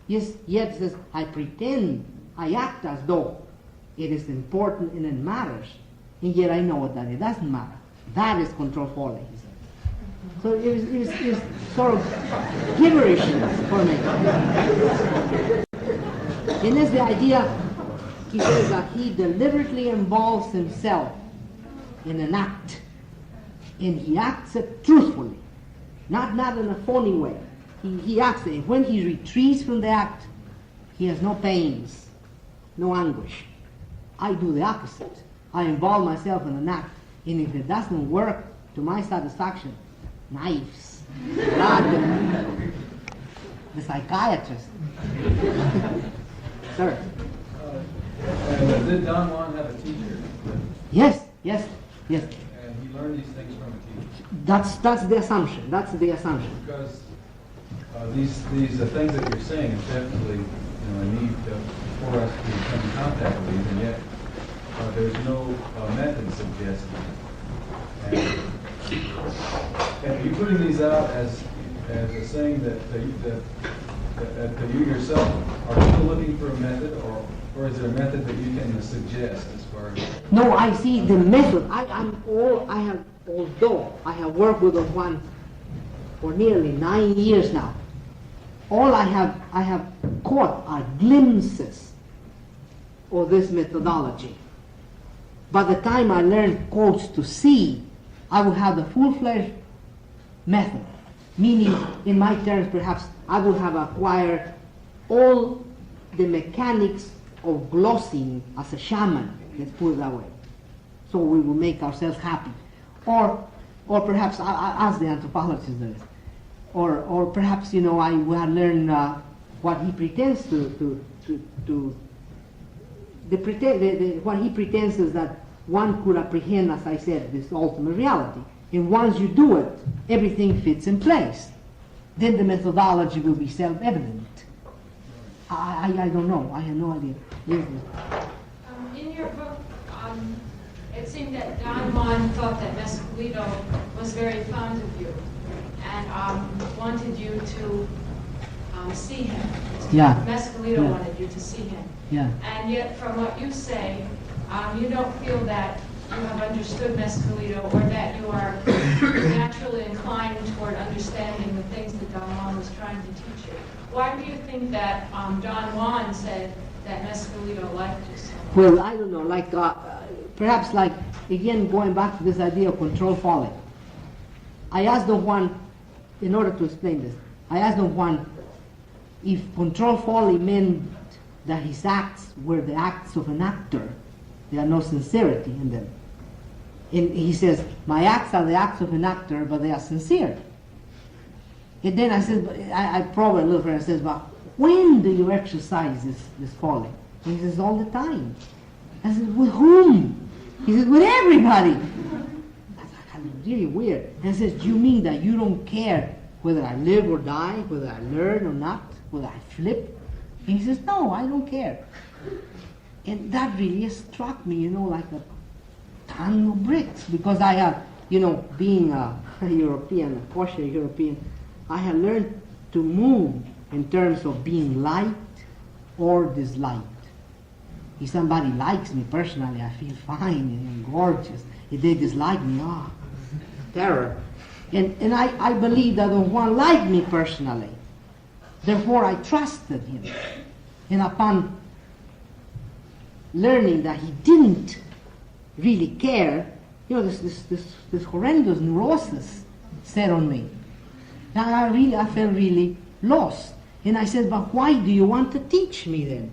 S1: Yes, yet he says, I pretend, I act as though it is important and it matters, and yet I know that it doesn't matter. That is control folly, he said. So it was sort of gibberish for me. And it's the idea, he says that he deliberately involves himself in an act, and he acts it truthfully, not in a phony way. He acts it. When he retreats from the act, he has no pains, no anguish. I do the opposite. I involve myself in an act, and if it doesn't work to my satisfaction, knives. The psychiatrist. Sir.
S5: And did Don Juan have a teacher?
S1: Yes.
S5: And he learned these things from a teacher?
S1: That's the assumption. That's the assumption.
S5: Because these things that you're saying is definitely a need for us to come in contact with these, and yet there's no method suggested. And are you putting these out as a saying that you yourself are still looking for a method, or is there a method that you can suggest as far as?
S1: No, I see the method. Although I have worked with Don Juan for nearly 9 years now, all I have caught are glimpses of this methodology. By the time I learn quotes to see, I will have the full-fledged method, meaning, in my terms, perhaps I will have acquired all the mechanics of glossing as a shaman, let's put it that way. So we will make ourselves happy. Or perhaps, I ask the anthropologist this, or perhaps, I will learn what he pretends what he pretends is that one could apprehend, as I said, this ultimate reality. And once you do it, everything fits in place. Then the methodology will be self-evident. I don't know. I have no idea. Yes,
S6: In your book, it seemed that Don Juan thought that Mescalito was very fond of you and wanted you to see him.
S1: Yeah.
S6: Mescalito
S1: Yeah.
S6: wanted you to see him.
S1: Yeah.
S6: And yet, from what you say, you don't feel that you have understood Mescalito or that you are naturally inclined toward understanding the things that Don Juan was trying to teach you. Why do you think that Don Juan said that Mescalito liked you so much?
S1: Well, I don't know, perhaps again, going back to this idea of control folly. I asked Don Juan, in order to explain this, I asked Don Juan if control folly meant that his acts were the acts of an actor. There are no sincerity in them. And he says, my acts are the acts of an actor, but they are sincere. And then I said, I probed a little further, and says, but when do you exercise this folly? And he says, all the time. I said, with whom? He says, with everybody. That's really weird. And he says, do you mean that you don't care whether I live or die, whether I learn or not, whether I flip? And he says, no, I don't care. And that really struck me, like a ton of bricks, because I have, being a European, a kosher European, I have learned to move in terms of being liked or disliked. If somebody likes me personally, I feel fine and gorgeous. If they dislike me, terror. And I believe that Don Juan liked me personally. Therefore, I trusted him. And upon learning that he didn't really care, this horrendous neurosis set on me. And I felt really lost. And I said, but why do you want to teach me then?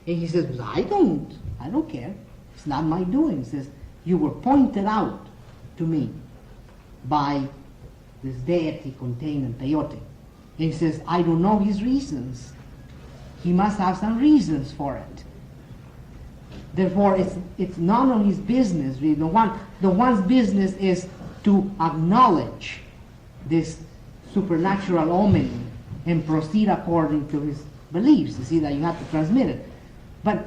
S1: And he says, I don't care. It's not my doing. He says, you were pointed out to me by this deity contained in peyote. And he says, I don't know his reasons. He must have some reasons for it. Therefore, it's none of his business. Really. The one's business is to acknowledge this supernatural omen and proceed according to his beliefs. You see that you have to transmit it. But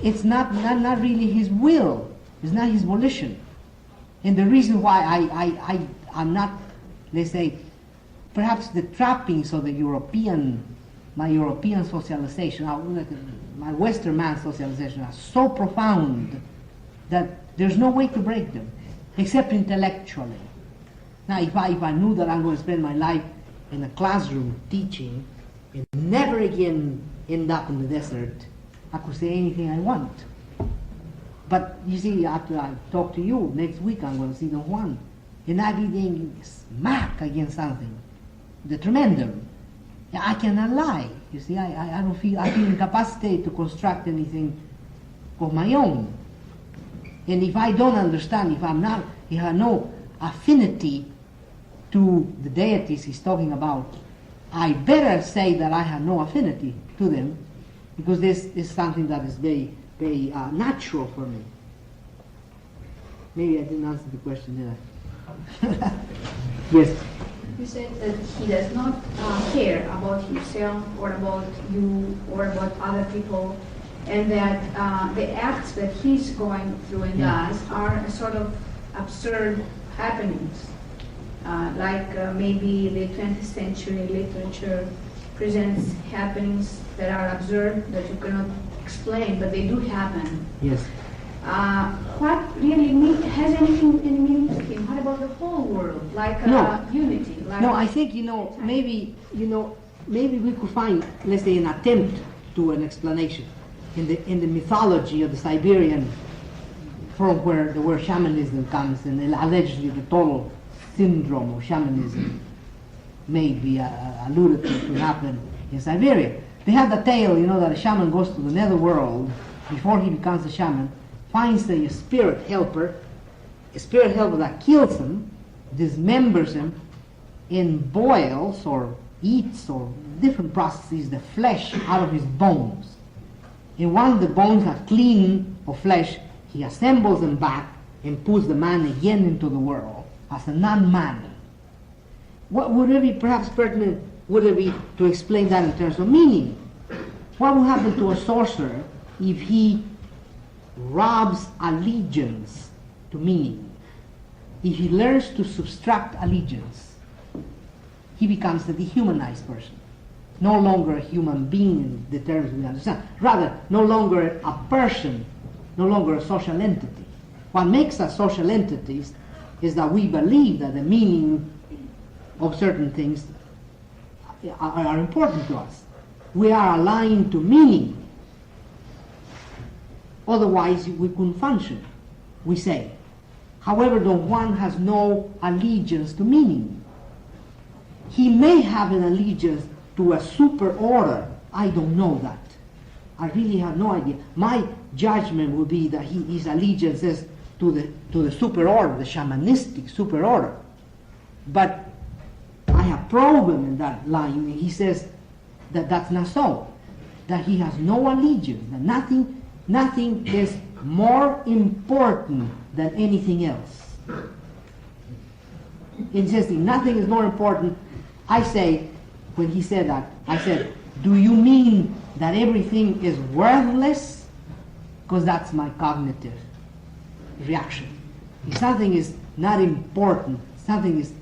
S1: it's not really his will. It's not his volition. And the reason why I'm not, let's say, perhaps the trappings of my European socialization, my Western man socialization are so profound that there's no way to break them. except intellectually. Now, if I knew that I'm going to spend my life in a classroom teaching and never again end up in the desert, I could say anything I want. But you see, after I talk to you, next week I'm going to see Don Juan. And everything smack against something. The tremendum. I cannot lie. You see, I don't feel, I feel incapacitated to construct anything of my own. And if I don't understand, if I have no affinity to the deities he's talking about, I better say that I have no affinity to them, because this is something that is very, very natural for me. Maybe I didn't answer the question, did I? Yes.
S7: You said that he does not care about himself or about you or about other people, and that the acts that he's going through and does are a sort of absurd happenings. Maybe the 20th century literature presents happenings that are absurd, that you cannot explain, but they do happen.
S1: Yes.
S7: What really has anything any meaning to him? What about the whole world, like
S1: No.
S7: unity?
S1: No, I think, maybe we could find, let's say, an attempt to an explanation in the mythology of the Siberian, from where the word shamanism comes, and allegedly the total syndrome of shamanism may be alluded to happen in Siberia. They have the tale, that a shaman goes to the netherworld before he becomes a shaman, finds a spirit helper that kills him, dismembers him, and boils or eats or different processes the flesh out of his bones. And once the bones are clean of flesh, he assembles them back and puts the man again into the world as a non-man. What would it be perhaps pertinent would it be to explain that in terms of meaning? What would happen to a sorcerer if he robs allegiance to meaning? If he learns to subtract allegiance, he becomes a dehumanized person. No longer a human being in the terms we understand. Rather, no longer a person, no longer a social entity. What makes us social entities is that we believe that the meaning of certain things are important to us. We are aligned to meaning. Otherwise, we couldn't function, we say. However, Don Juan has no allegiance to meaning. He may have an allegiance to a super order. I don't know that. I really have no idea. My judgment would be that his allegiance is to the super order, the shamanistic super order. But I have problem in that line. He says that that's not so. That he has no allegiance. That nothing is more important than anything else. Insisting nothing is more important. I say, when he said that, I said, do you mean that everything is worthless? Because that's my cognitive reaction. If something is not important, something is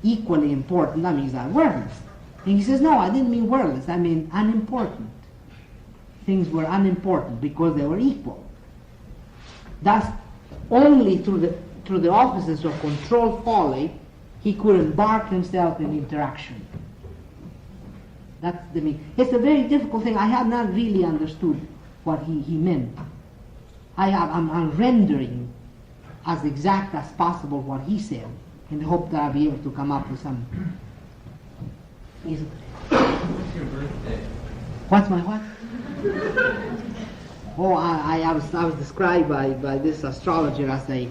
S1: equally important, that means I'm worthless. And he says, no, I didn't mean worthless, I mean unimportant. Things were unimportant because they were equal. Thus, only through the offices of controlled folly, he could embark himself in interaction. That's the meaning. It's a very difficult thing. I have not really understood what he meant. I'm rendering as exact as possible what he said, in the hope that I'll be able to come up with some.
S4: What's your birthday?
S1: What's my what? Oh, I was described by this astrologer as a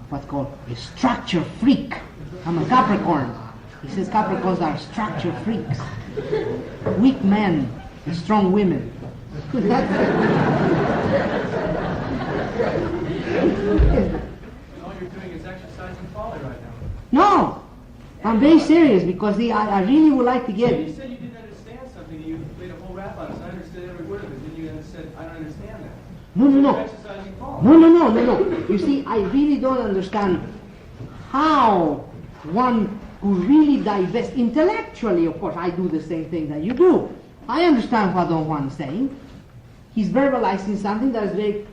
S1: what's called a structure freak. I'm a Capricorn. He says Capricorns are structure freaks. Weak men and strong women.
S4: All you're doing is exercising folly right now.
S1: No! I'm very serious because I really would like to get.
S4: You said you didn't understand something, you played a whole rap on it, so I understood every word of it, then you said, I don't understand that.
S1: No.
S4: You're exercising folly.
S1: No. You see, I really don't understand how one who really divests intellectually. Of course, I do the same thing that you do. I understand what Don Juan is saying. He's verbalizing something that is very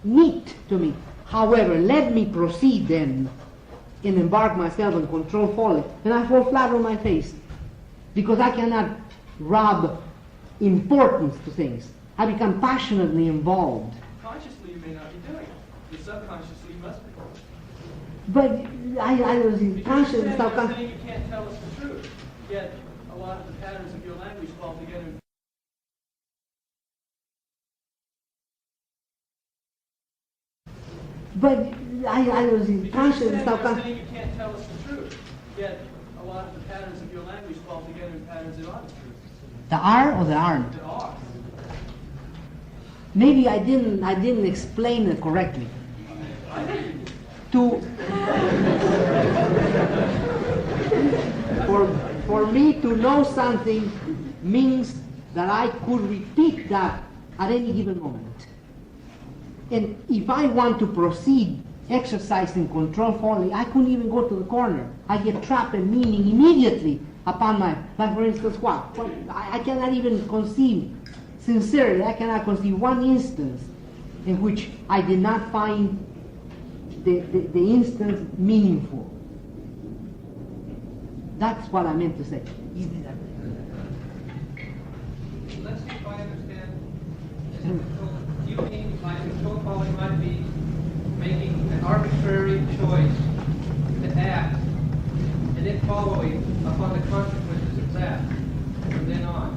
S1: neat to me. However, let me proceed then and embark myself on control folly, and I fall flat on my face because I cannot rob importance to things. I become passionately involved.
S4: Consciously, you may not be doing it. But subconsciously, you must be.
S1: But I was
S4: Because
S1: conscious
S4: you're
S1: and
S4: saying you can't tell us the truth. Yet, a lot of the patterns of your language fall together.
S1: But I was
S4: Because
S1: conscious
S4: you're
S1: and self-conscious.
S4: saying you can't tell us the truth. Yet, a lot of the patterns of your language fall together in patterns that are the truth.
S1: The are or the aren't?
S4: That are.
S1: Maybe I didn't explain it correctly. To for me to know something means that I could repeat that at any given moment. And if I want to proceed exercising control folly, I couldn't even go to the corner. I get trapped in meaning immediately upon my, like for instance, what? I cannot even conceive, sincerely, I cannot conceive one instance in which I did not find the instance meaningful. That's what I meant to say.
S3: Let's see if I understand. You mean by control folly might be making an arbitrary choice to act and then following upon the consequences of that from then on?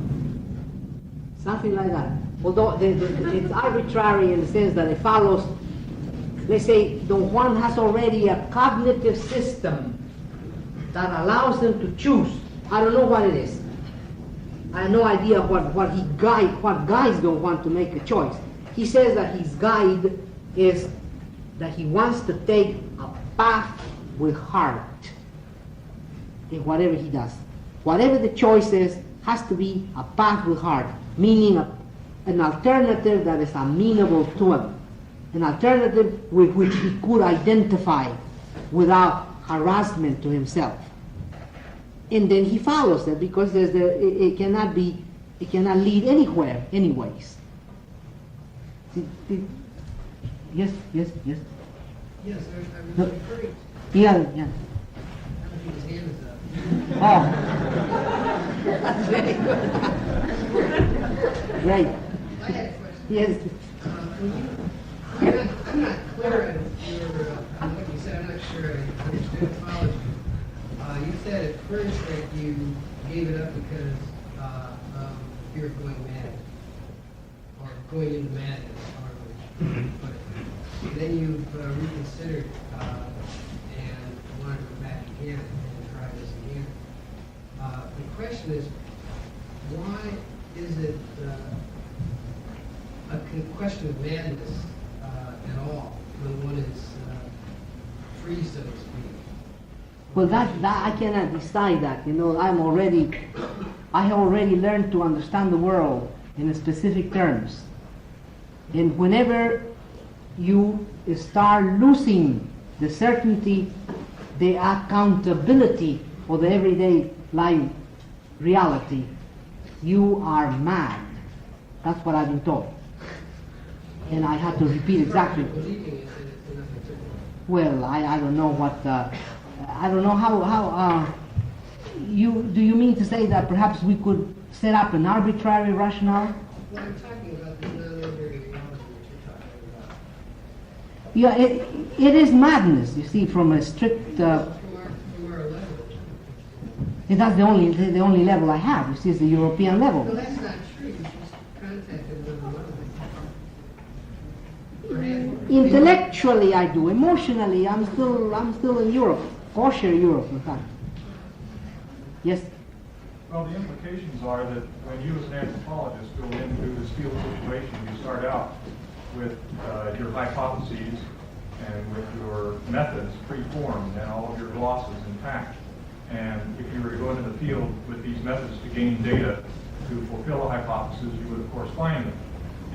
S1: Something like that. Although it's arbitrary in the sense that it follows, let's say, the one has already a cognitive system that allows them to choose. I don't know what it is. I have no idea what guides don't want to make a choice. He says that his guide is that he wants to take a path with heart in whatever he does. Whatever the choice is, has to be a path with heart, meaning an alternative that is amenable to him, an alternative with which he could identify without harassment to himself. And then he follows it because it cannot lead anywhere anyways. Yes.
S3: Yes, I was referring to.
S1: Yeah.
S3: I don't think his hand is up.
S1: Oh. That's very good. Great.
S3: I had a question.
S1: Yes.
S3: I'm not clear on what you said. I'm not sure I understood the apology. You said at first that you gave it up because of fear of going mad, or going into madness, or put it. Then you reconsidered and wanted to go back again and try this again. The question is, why is it a question of madness at all when one is free, so to speak?
S1: Well, that I cannot decide that. You know, I have already learned to understand the world in specific terms. And whenever you start losing the certainty, the accountability for the everyday life reality, you are mad. That's what I've been told. And I had to repeat exactly. Well, I don't know what. I don't know how. Do you mean to say that perhaps we could set up an arbitrary rationale?
S3: Well, I'm talking about the non-linear reality that you're talking about.
S1: Yeah, it is madness. You see, from a strict.
S3: From our level.
S1: And that's the only level I have. You see, it's the European level.
S3: Well, that's not true. You just contacted another one of them.
S1: Intellectually, I do. Emotionally, I'm still in Europe, kosher Europe, in fact. Yes.
S8: Well, the implications are that when you as an anthropologist go into this field situation, you start out with your hypotheses and with your methods pre-formed and all of your glosses intact. And if you were to go into the field with these methods to gain data to fulfill a hypothesis, you would of course find them.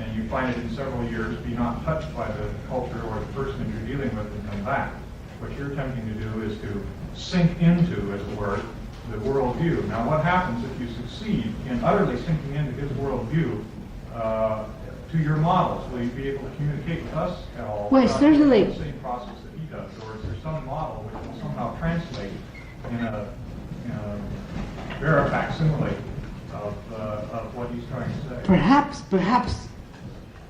S8: And you find it in several years, be not touched by the culture or the person that you're dealing with and come back. What you're attempting to do is to sink into, as it were, the worldview. Now what happens if you succeed in utterly sinking into his worldview to your models? Will you be able to communicate with us at all?
S1: Well,
S8: about
S1: certainly.
S8: The same process that he does, or is there some model which will somehow translate in a very facsimile of what he's trying to say?
S1: Perhaps,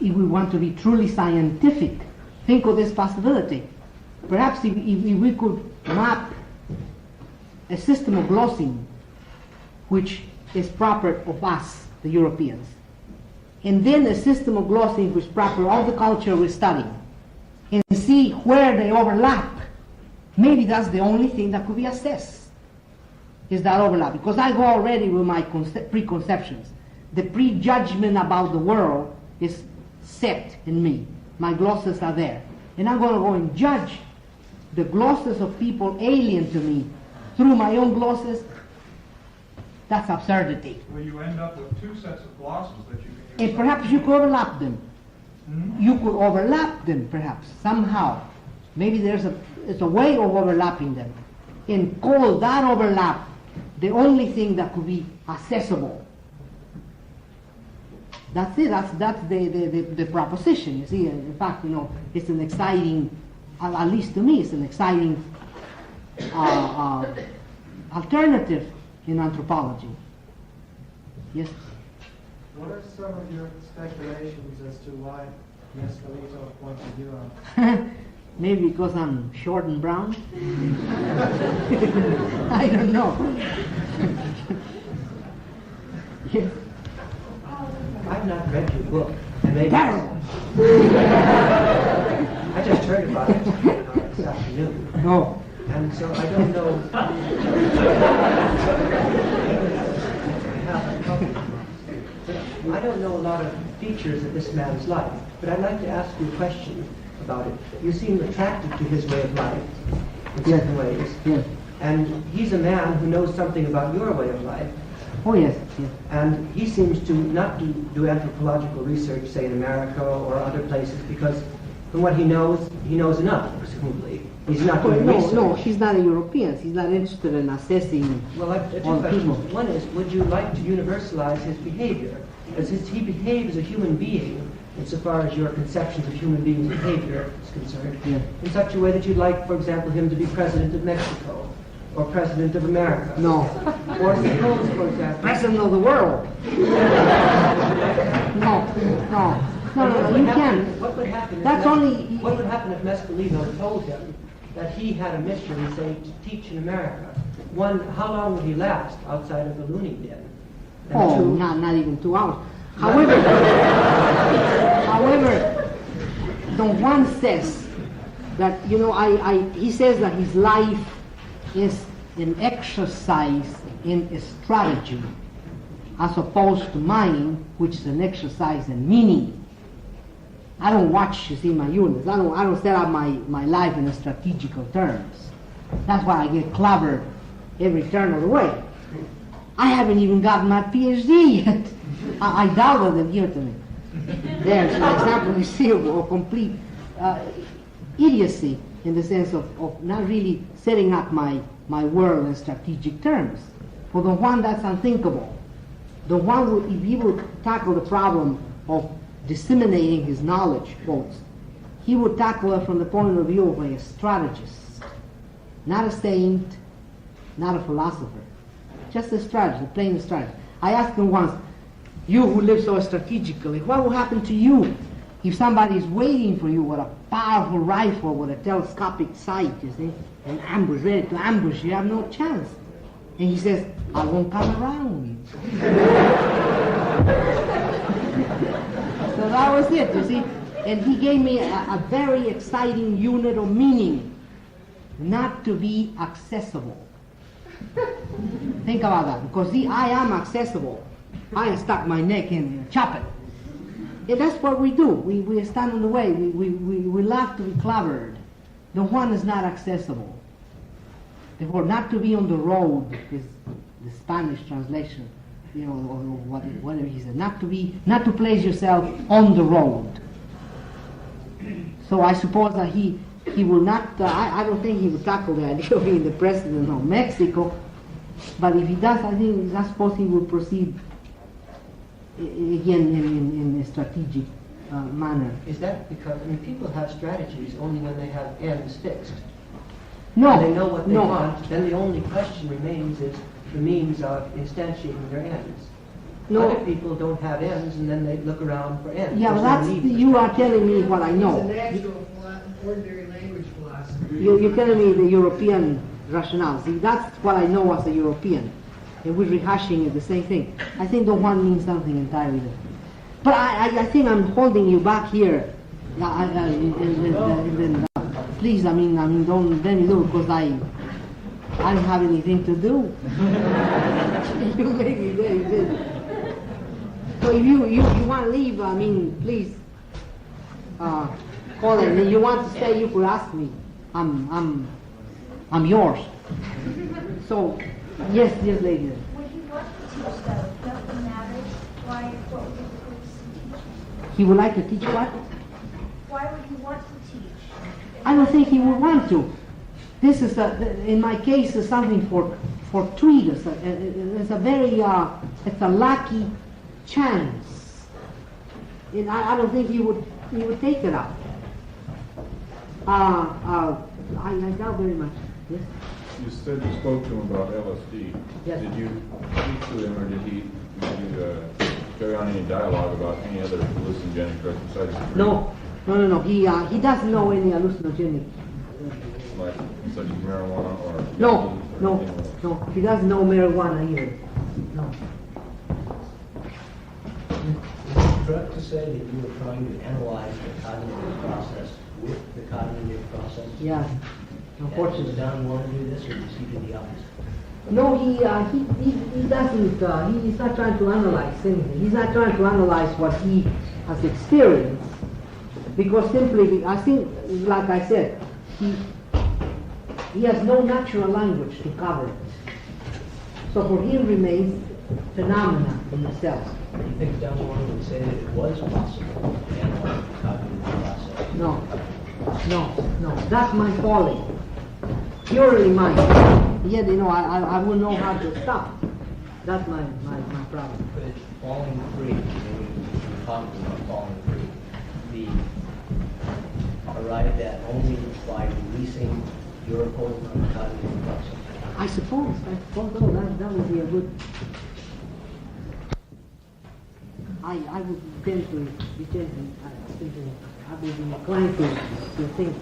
S1: if we want to be truly scientific, think of this possibility. Perhaps if we could map a system of glossing which is proper of us, the Europeans, and then a system of glossing which is proper of the culture we're studying, and see where they overlap. Maybe that's the only thing that could be assessed, is that overlap. Because I go already with my preconceptions. The prejudgment about the world is set in me. My glosses are there. And I'm going to go and judge the glosses of people alien to me through my own glosses. That's absurdity.
S8: Well, you end up with two sets of glosses that you can use.
S1: And perhaps you could overlap them. You could overlap them, perhaps, somehow. Maybe there's a way of overlapping them. And call that overlap the only thing that could be accessible. That's it. That's the proposition. You see, in fact, it's an exciting, at least to me, it's an exciting alternative in anthropology. Yes.
S9: What are some of your speculations as to why Mescalito points of view on?
S1: Maybe because I'm short and brown? I don't know. Yes.
S2: I've not read your book, and maybe I just heard about it this afternoon.
S1: No.
S2: And so I don't know. I don't know a lot of features of this man's life, but I'd like to ask you a question about it. You seem attracted to his way of life in certain ways.
S1: Yes.
S2: And he's a man who knows something about your way of life.
S1: Oh, yes. Yes.
S2: And he seems to not do anthropological research, say in America or other places, because from what he knows enough, presumably. He's not doing research.
S1: No, he's not a European. He's not interested in assessing
S2: Well, I have two
S1: all
S2: questions.
S1: people.
S2: One is, would you like to universalize his behavior? Does he behave as a human being, insofar as your conceptions of human beings' behavior is concerned,
S1: Yeah.
S2: in such a way that you'd like, for example, him to be president of Mexico, or president of America?
S1: No.
S2: Or suppose, for example...
S1: President of the world. No, you can't.
S2: What would happen?
S1: That's only...
S2: What would happen if Mescalino told him that he had a mission, say, to teach in America? One, how long would he last outside of the loony bin? And
S1: Oh,
S2: two,
S1: not even 2 hours. However, Don Juan says that, he says that his life is an exercise in a strategy, as opposed to mine, which is an exercise in meaning. I don't watch, my units. I don't set up my life in strategical terms. That's why I get clobbered every turn of the way. I haven't even gotten my PhD yet. I doubt that they'll give it to me. There's an example you see of complete idiocy in the sense of not really setting up my world in strategic terms. For Don Juan, that's unthinkable. Don Juan, if he would tackle the problem of disseminating his knowledge, quotes, he would tackle it from the point of view of a strategist, not a saint, not a philosopher, just a strategist, a plain strategist. I asked him once, you who live so strategically, what will happen to you if somebody is waiting for you with a powerful rifle with a telescopic sight, you see, and ambush, ready to ambush, you have no chance. And he says, I won't come around. So that was it, you see. And he gave me a very exciting unit of meaning, not to be accessible. Think about that, because I am accessible. I stuck my neck in and chop it. And that's what we do. We stand in the way. We love to be clobbered. The one is not accessible. Therefore, not to be on the road is the Spanish translation, or whatever he said. Not to place yourself on the road. So I suppose that he will not. I don't think he will tackle the idea of being the president of Mexico. But if he does, I think I suppose he will proceed again in a strategic manner.
S2: Is that because, I mean, people have strategies only when they have ends fixed?
S1: No,
S2: When they know what they
S1: no.
S2: want, then the only question remains is the means of instantiating their ends.
S1: No.
S2: Other people don't have ends, and then they look around for ends.
S1: Yeah,
S2: There's
S1: well,
S2: no
S1: that's,
S2: need for
S1: you are telling me what I know.
S3: It's a natural, ordinary language philosophy.
S1: You're telling me the European rationale. See, that's what I know as a European. And we're rehashing it, the same thing. I think Don Juan means something entirely different. But I think I'm holding you back here. Please, I mean, don't let me do it because I don't have anything to do. You make me very busy. So if you want to leave, I mean, please call it. If you want to stay, you could ask me. I'm yours. So, yes, lady.
S10: Would he want to teach though? Don't matter. Why? What would be the purpose of teaching?
S1: He would like to teach what?
S10: Why would he want to teach?
S1: I don't think he would want to. This is in my case, is something fortuitous. It's a very, it's a lucky chance. And I don't think he would take it up. I doubt very much. Yes.
S11: You said you spoke to him about LSD.
S1: Yes.
S11: Did you speak to him, or did you carry on any dialogue about any other hallucinogenic drugs besides the three?
S1: No. He doesn't know any hallucinogenic.
S11: Like such as marijuana or
S1: No. He doesn't know marijuana either. No.
S12: Is it correct to say that you were trying to analyze the cognitive process with the cognitive process?
S1: Yes. Unfortunately.
S12: Does Don want to do this, or does he do the opposite?
S1: No, he doesn't, he's not trying to analyze anything. He's not trying to analyze what he has experienced. Because simply, I think, like I said, he has no natural language to cover it. So for him remains phenomena in itself.
S12: Do you think Don Juan would say that it was possible to analyze the cognitive process?
S1: No. That's my folly. Purely mine. Yet, I wouldn't know how to stop. That's my problem.
S12: But falling free, when you're talking about falling free, be arrived at only by releasing your hold on the cognitive process?
S1: I suppose so. That would be a good... I would tend to be thinking, I would be inclined to think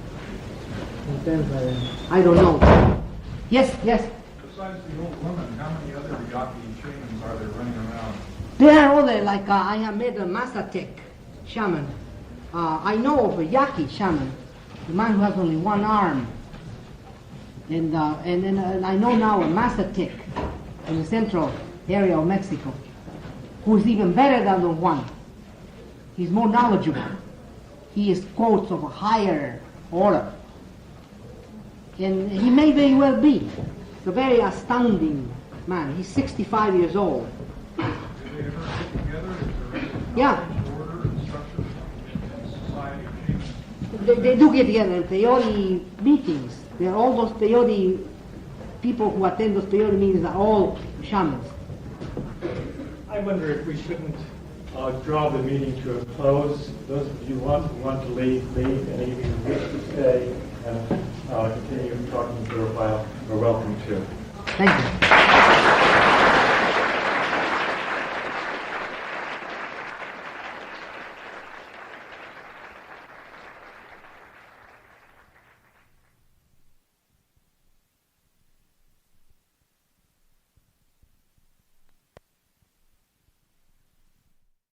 S1: in terms of, I don't know. Yes.
S8: Besides the old woman, how many other Yaqui shamans are there running around?
S1: There are other, like I have met a Mazatec shaman. I know of a Yaqui shaman, the man who has only one arm. And then I know now a Mazatec in the central area of Mexico, who is even better than the one. He's more knowledgeable. He is quotes of a higher order. And he may very well be. He's a very astounding man. He's 65 years old.
S8: Do they ever get together? Is there any
S1: Yeah.
S8: order and structure in society of shamans?
S1: They do get together in peyote meetings. They're all those peyote people who attend those peyote meetings are all shamans.
S13: I wonder if we shouldn't draw the meeting to a close. Those of you who want to leave, and if you wish to stay and continue talking for a while, are welcome to.
S1: Thank you.